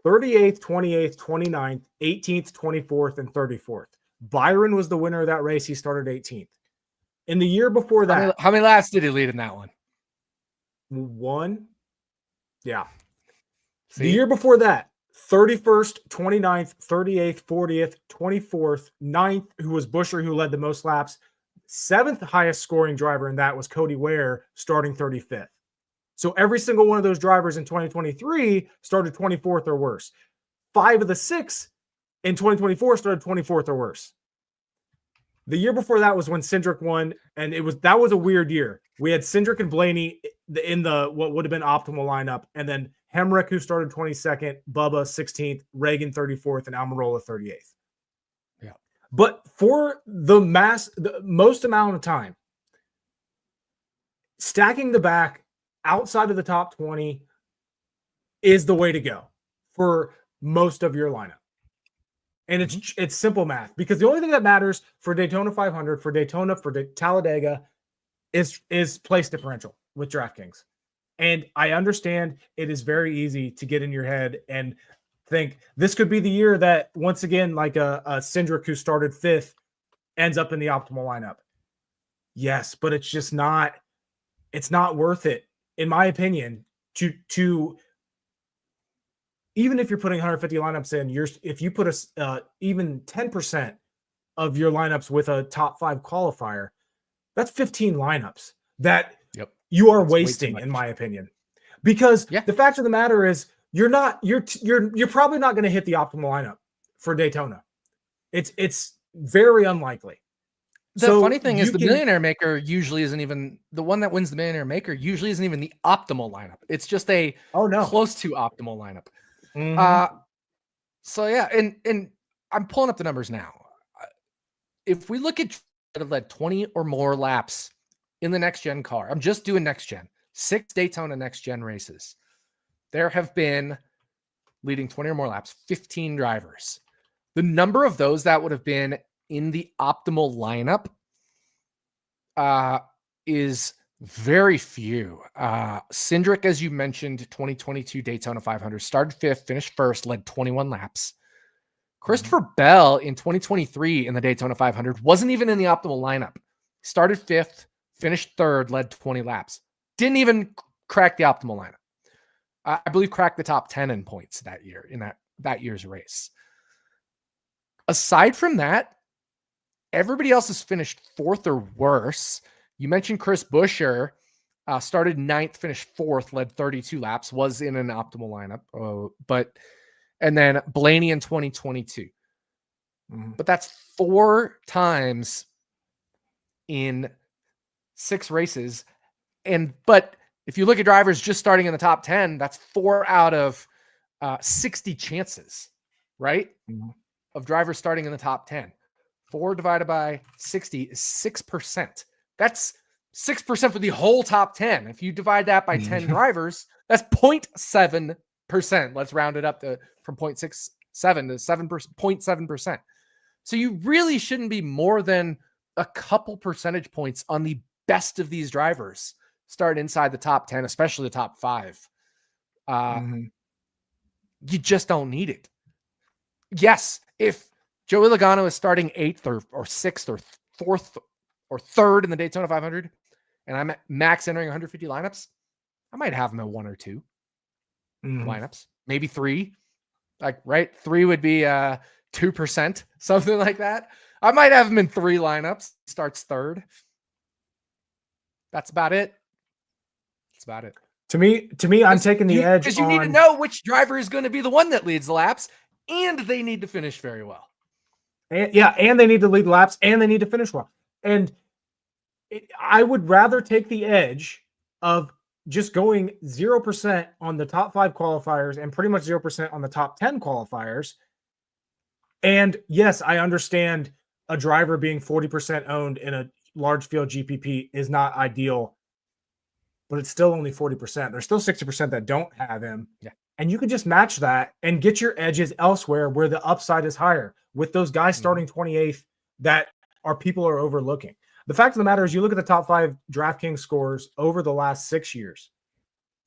38th, 28th, 29th, 18th, 24th, and 34th. Byron was the winner of that race. He started 18th. In the year before that, how many laps did he lead in that one? 1. Yeah. See? The year before that, 31st, 29th, 38th, 40th, 24th, 9th, who was Buescher, who led the most laps. 7th highest scoring driver in that was Cody Ware, starting 35th. So every single one of those drivers in 2023 started 24th or worse. 5 of the 6 in 2024 started 24th or worse. The year before that was when Cindric won, and that was a weird year. We had Cindric and Blaney in the what would have been optimal lineup, and then Hemrick, who started 22nd, Bubba 16th, Reagan 34th, and Almirola 38th. Yeah. But for the most amount of time, stacking the back outside of the top 20 is the way to go for most of your lineup. And it's simple math, because the only thing that matters for Daytona 500, for Daytona, for Talladega is place differential with DraftKings. And I understand it is very easy to get in your head and think this could be the year that, once again, like a Cindric who started 5th ends up in the optimal lineup. Yes, but it's just not, it's not worth it, in my opinion, to even if you're putting 150 lineups in, if you put even 10% of your lineups with a top 5 qualifier, that's 15 lineups that you are wasting, in my opinion. Because the fact of the matter is, you're probably not going to hit the optimal lineup for Daytona. It's very unlikely. The funny thing is, the Millionaire Maker usually isn't even the one that wins the Millionaire Maker. Usually isn't even the optimal lineup. It's just a close to optimal lineup. Mm-hmm. So yeah, and I'm pulling up the numbers now. If we look at that have led 20 or more laps in the next gen car, I'm just doing next gen, 6 Daytona next gen races. There have been, leading 20 or more laps, 15 drivers. The number of those that would have been in the optimal lineup is very few. Cindric, as you mentioned, 2022 Daytona 500, started 5th, finished 1st, led 21 laps. Christopher Bell in 2023 in the Daytona 500 wasn't even in the optimal lineup. Started 5th, finished 3rd, led 20 laps. Didn't even crack the optimal lineup. I believe cracked the top 10 in points that year, in that year's race. Aside from that, everybody else has finished 4th or worse. You mentioned Chris Buescher, started 9th, finished 4th, led 32 laps, was in an optimal lineup. And then Blaney in 2022. But that's 4 times in 6 races. But if you look at drivers just starting in the top 10, that's 4 out of 60 chances, right? Of drivers starting in the top 10. 4 divided by 60 is 6%. That's 6% for the whole top 10. If you divide that by 10 drivers, that's 0.7%. Let's round it up from 0.67 to 0.7%. So you really shouldn't be more than a couple percentage points on the best of these drivers start inside the top 10, especially the top 5. You just don't need it. Yes, if Joey Logano is starting 8th or 6th or 4th or 3rd in the Daytona 500, and I'm max entering 150 lineups, I might have him at 1 or 2 lineups, maybe 3. Right? 3 would be 2%, something like that. I might have him in 3 lineups. Starts 3rd. That's about it. That's about it. To me, I'm taking the edge because you need to know which driver is going to be the one that leads the laps, and they need to finish very well. And they need to lead laps, and they need to finish well. And I would rather take the edge of just going 0% on the top 5 qualifiers and pretty much 0% on the top 10 qualifiers. And yes, I understand a driver being 40% owned in a large field GPP is not ideal, but it's still only 40%. There's still 60% that don't have him. Yeah. And you can just match that and get your edges elsewhere where the upside is higher with those guys starting 28th that people are overlooking. The fact of the matter is, you look at the top 5 DraftKings scores over the last 6 years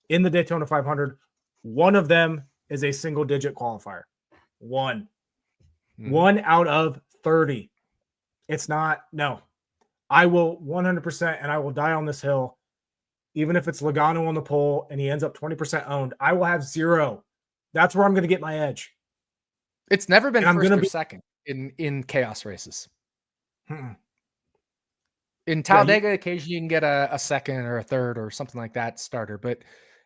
in the Daytona 500, one of them is a single digit qualifier. One out of 30. It's not, no. I will 100%, and I will die on this hill. Even if it's Logano on the pole and he ends up 20% owned, I will have 0. That's where I'm going to get my edge. It's never been And I'm first going or to be second in chaos races. Mm-mm. In Talladega, occasionally you can get a second or a third or something like that starter. But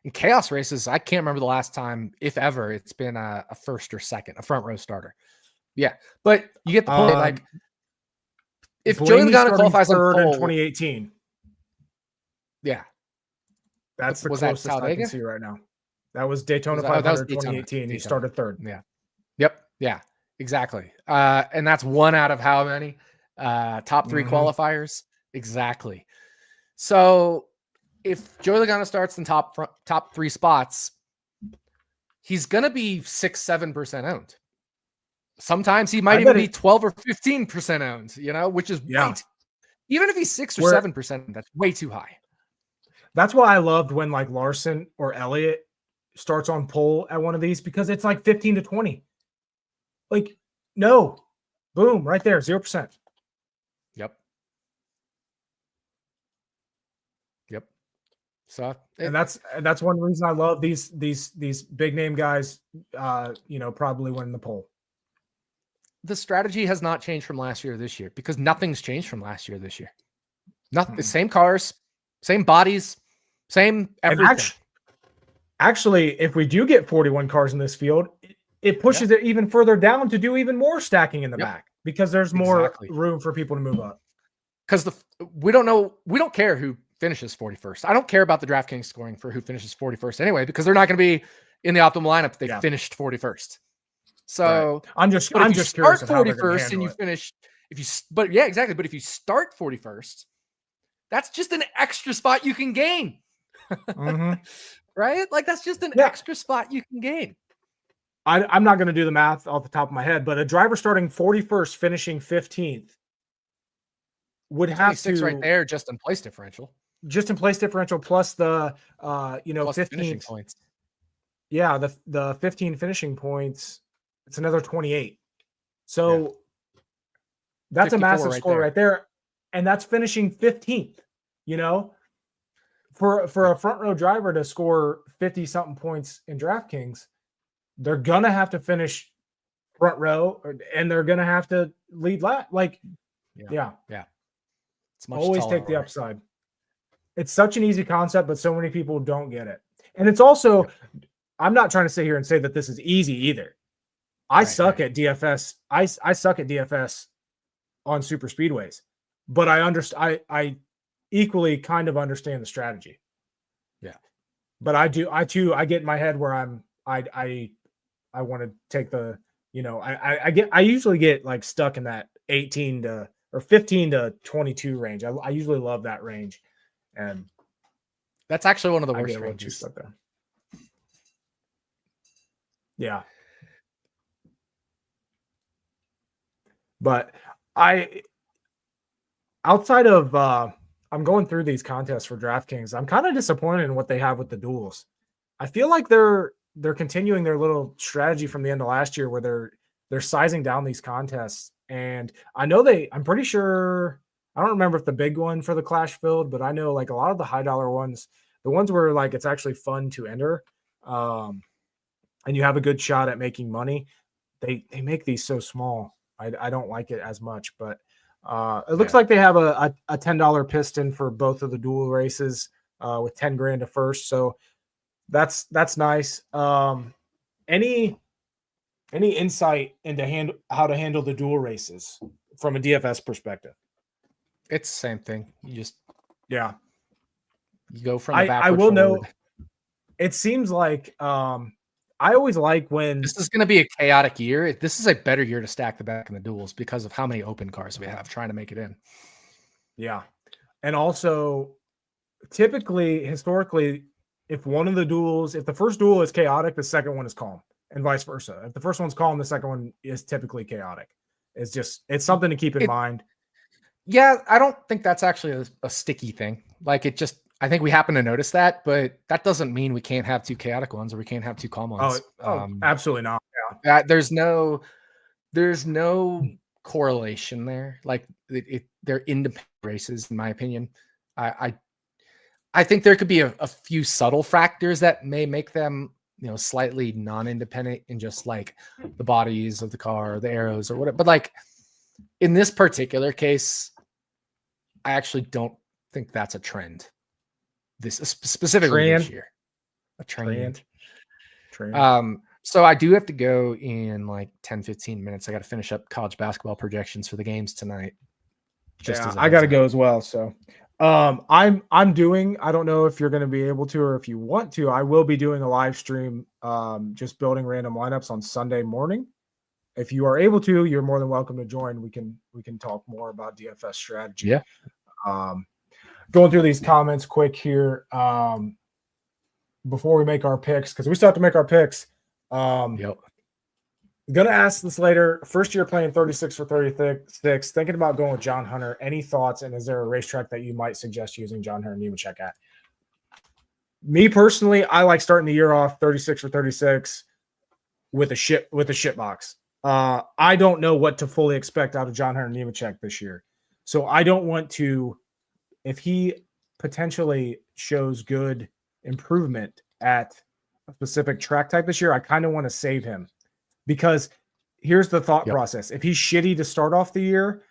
in chaos races, I can't remember the last time, if ever, it's been a first or second, a front row starter. Yeah. But you get the point. Like, if Joey Blaney Logano starting qualifies on third in pole, 2018. yeah. That's the Was that closest I can Talladega? see right now. That was Daytona That was 500 Daytona. 2018. He Daytona. started third. Yeah. Yep. Yeah. Exactly. And that's one out of how many? Top 3 qualifiers. Exactly. So if Joey Logano starts in top 3 spots, he's gonna be 6-7% owned. Sometimes he might even be 12 or 15% owned, you know, which is even if he's 6 or 7%, that's way too high. That's why I loved when like Larson or Elliott starts on pole at one of these, because it's like 15 to 20. Like, no, boom, right there, 0%. Yep. So, and that's one reason I love these big name guys. Probably winning the pole. The strategy has not changed from last year to this year, because nothing's changed from last year to this year. Nothing. The same cars, same bodies, same everything. Actually, if we do get 41 cars in this field, it pushes it even further down to do even more stacking in the back, because there's more room for people to move up. Because we don't care who finishes 41st. I don't care about the DraftKings scoring for who finishes 41st anyway, because they're not going to be in the optimal lineup if they finished 41st. So I'm just curious start 41st and you finish But if you start 41st, that's just an extra spot you can gain. Right? Like, that's just an extra spot you can gain. I'm not going to do the math off the top of my head, but a driver starting 41st, finishing 15th would have to right there just in place differential. Just in place differential plus the plus 15 finishing points. Yeah, the 15 finishing points, it's another 28. So that's a massive score right there. And that's finishing 15th, For a front row driver to score 50 something points in DraftKings, they're gonna have to finish front row, and they're gonna have to lead lap. Like, yeah. It's always take the upside. It's such an easy concept, but so many people don't get it. And it's also, I'm not trying to sit here and say that this is easy either. I suck at DFS. I suck at DFS on super speedways, but I equally kind of understand the strategy. Yeah. But I get in my head where I want to take the, I usually get like stuck in that 15 to 22 range. I usually love that range. And that's actually one of the worst ranges. Yeah. But outside of, I'm going through these contests for DraftKings, I'm kind of disappointed in what they have with the duels. I feel like they're continuing their little strategy from the end of last year, where they're sizing down these contests. And I know I'm pretty sure, I don't remember if the big one for the Clash filled, but I know like a lot of the high dollar ones, the ones where like it's actually fun to enter, and you have a good shot at making money, they make these so small. I don't like it as much, but it looks like they have a $10 piston for both of the dual races, with 10 grand to first. So that's nice. Any insight into how to handle the dual races from a DFS perspective? It's the same thing. You just you go from I will forward. know. It seems like I always like when this is going to be a chaotic year. This is a better year to stack the back in the duels because of how many open cars we have trying to make it in. Yeah, and also typically, historically, if the first duel is chaotic, the second one is calm, and vice versa. If the first one's calm, the second one is typically chaotic. It's something to keep in mind. Yeah, I don't think that's actually a sticky thing. Like, I think we happen to notice that, but that doesn't mean we can't have two chaotic ones or we can't have two calm ones. Oh, absolutely not. Yeah. There's no correlation there. Like they're independent races, in my opinion. I think there could be a few subtle factors that may make them, slightly non-independent in just like the bodies of the car, the arrows, or whatever. But like in this particular case, I actually don't think that's a trend. This specifically this year, a trend. So I do have to go in like 10, 15 minutes. I got to finish up college basketball projections for the games tonight. I got to go as well. So I'm doing, I don't know if you're going to be able to, or if you want to, I will be doing a live stream, just building random lineups on Sunday morning. If you are able to, you're more than welcome to join. We can talk more about DFS strategy. Yeah. Going through these comments quick here. Before we make our picks, because we still have to make our picks. Yep. Gonna ask this later. First year playing 36 for 36. Thinking about going with John Hunter. Any thoughts? And is there a racetrack that you might suggest using John Hunter Nemechek at? Me personally, I like starting the year off 36 for 36 with a shit box. I don't know what to fully expect out of John Hunter Nemechek this year, so I don't want to. If he potentially shows good improvement at a specific track type this year, I kind of want to save him. Because here's the thought process. If he's shitty to start off the year,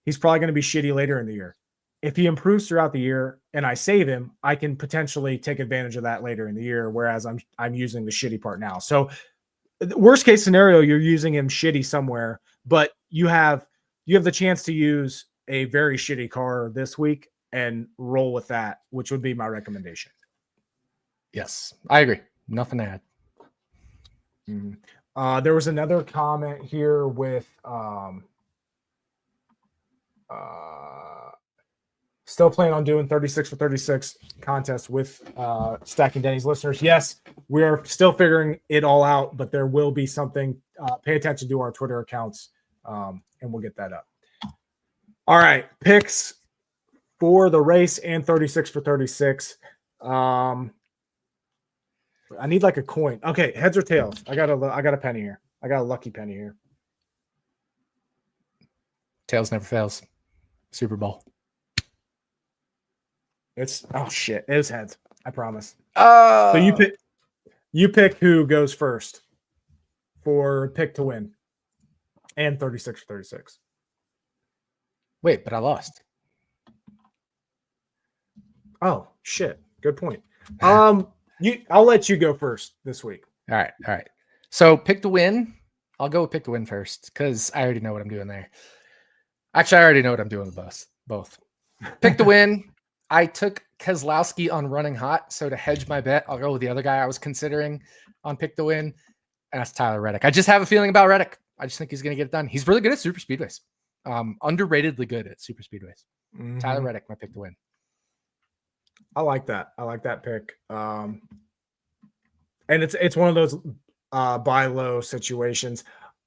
he's probably going to be shitty later in the year. If he improves throughout the year and I save him, I can potentially take advantage of that later in the year, whereas I'm using the shitty part now. So worst case scenario, you're using him shitty somewhere, but you have the chance to use a very shitty car this week and roll with that, which would be my recommendation. Yes, I agree. Nothing to add. Mm-hmm. There was another comment here with still planning on doing 36 for 36 contest with Stacking Dennys listeners. Yes, we're still figuring it all out, but there will be something. Pay attention to our Twitter accounts, and we'll get that up. All right, picks for the race and 36 for 36. I need like a coin. Okay, heads or tails? I got a penny here. I got a lucky penny here. Tails never fails. Super Bowl. It's shit. It was heads. I promise. So you pick who goes first for pick to win and 36 for 36. Wait, but I lost. Oh shit. Good point. I'll let you go first this week. All right. So pick to win. I'll go with pick to win first because I already know what I'm doing there. Actually, I already know what I'm doing with both. Pick to win. I took Keselowski on running hot. So to hedge my bet, I'll go with the other guy I was considering on pick to win. And that's Tyler Reddick. I just have a feeling about Reddick. I just think he's going to get it done. He's really good at super speedways. Underratedly good at super speedways. Mm-hmm. Tyler Reddick, my pick to win. I like that. I like that pick. And it's one of those buy low situations.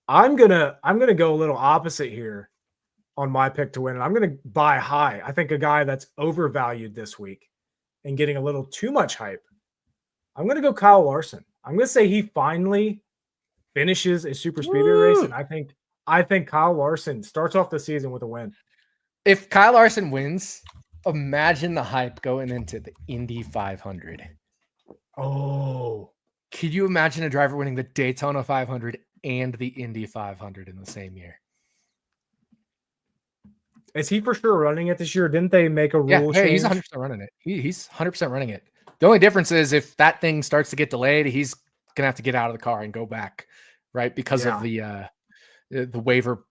I'm gonna go a little opposite here on my pick to win, and I'm gonna buy high. I think a guy that's overvalued this week and getting a little too much hype. I'm gonna go Kyle Larson. I'm gonna say he finally finishes a super speedway race, and I think Kyle Larson starts off the season with a win. If Kyle Larson wins, imagine the hype going into the Indy 500. Oh, could you imagine a driver winning the Daytona 500 and the Indy 500 in the same year? Is he for sure running it this year? Didn't they make a rule change? He's 100% running it. He's 100% running it. The only difference is if that thing starts to get delayed, he's going to have to get out of the car and go back, right? Because of the waiver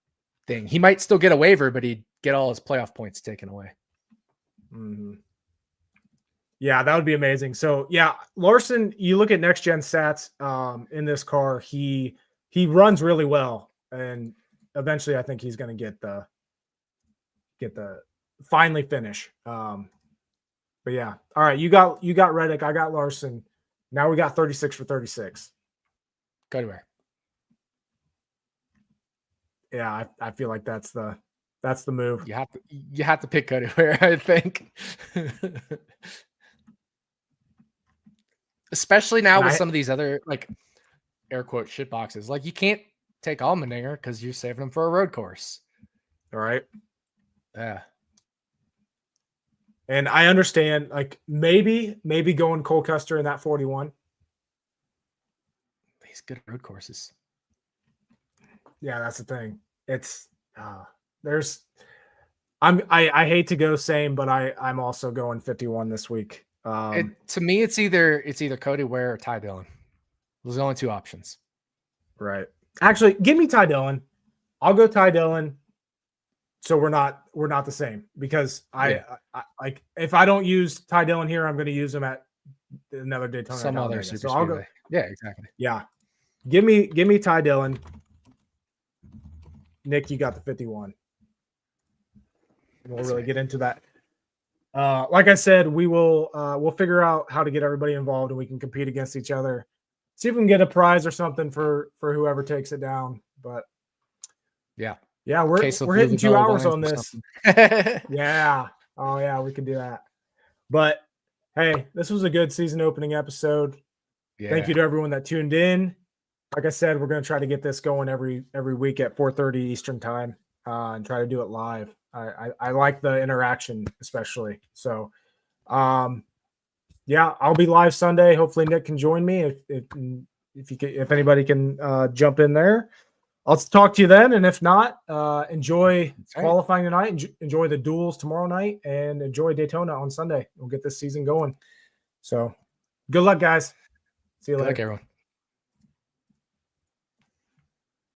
thing. He might still get a waiver, but he'd get all his playoff points taken away. Mm-hmm. Yeah, that would be amazing. So yeah, Larson, you look at next gen stats in this car, he runs really well, and eventually I think he's going to get the finally finish. But yeah, all right, you got Reddick, I got Larson. Now we got 36 for 36. Go to where? Yeah, I feel like that's the move. You have to pick go to where, I think. Especially now with some of these other like air quote shit boxes. Like you can't take Allmendinger because you're saving him for a road course. All right. Yeah. And I understand, like maybe going Cole Custer in that 41. He's good at road courses. Yeah, that's the thing. It's there's I hate to go same, but I'm also going 51 this week. To me, it's either Cody Ware or Ty Dillon. Those are the only two options. Right. Actually, give me Ty Dillon. I'll go Ty Dillon. So we're not the same, because I like, if I don't use Ty Dillon here, I'm going to use him at another Daytona. Some other super so I'll speedway. go. Yeah, exactly. Yeah. Give me Ty Dillon. Nick, you got the 51. And we'll really get into that. Like I said, we'll figure out how to get everybody involved, and we can compete against each other. See if we can get a prize or something for whoever takes it down. But yeah, we're hitting 2 hours on this. Yeah. Oh yeah, we could do that. But hey, this was a good season opening episode. Yeah. Thank you to everyone that tuned in. Like I said, we're going to try to get this going every week at 4:30 Eastern time, and try to do it live. I like the interaction, especially. So, yeah, I'll be live Sunday. Hopefully Nick can join me if anybody can jump in there. I'll talk to you then, and if not, enjoy qualifying tonight, enjoy the duels tomorrow night, and enjoy Daytona on Sunday. We'll get this season going. So, good luck, guys. See you later. Good luck, everyone.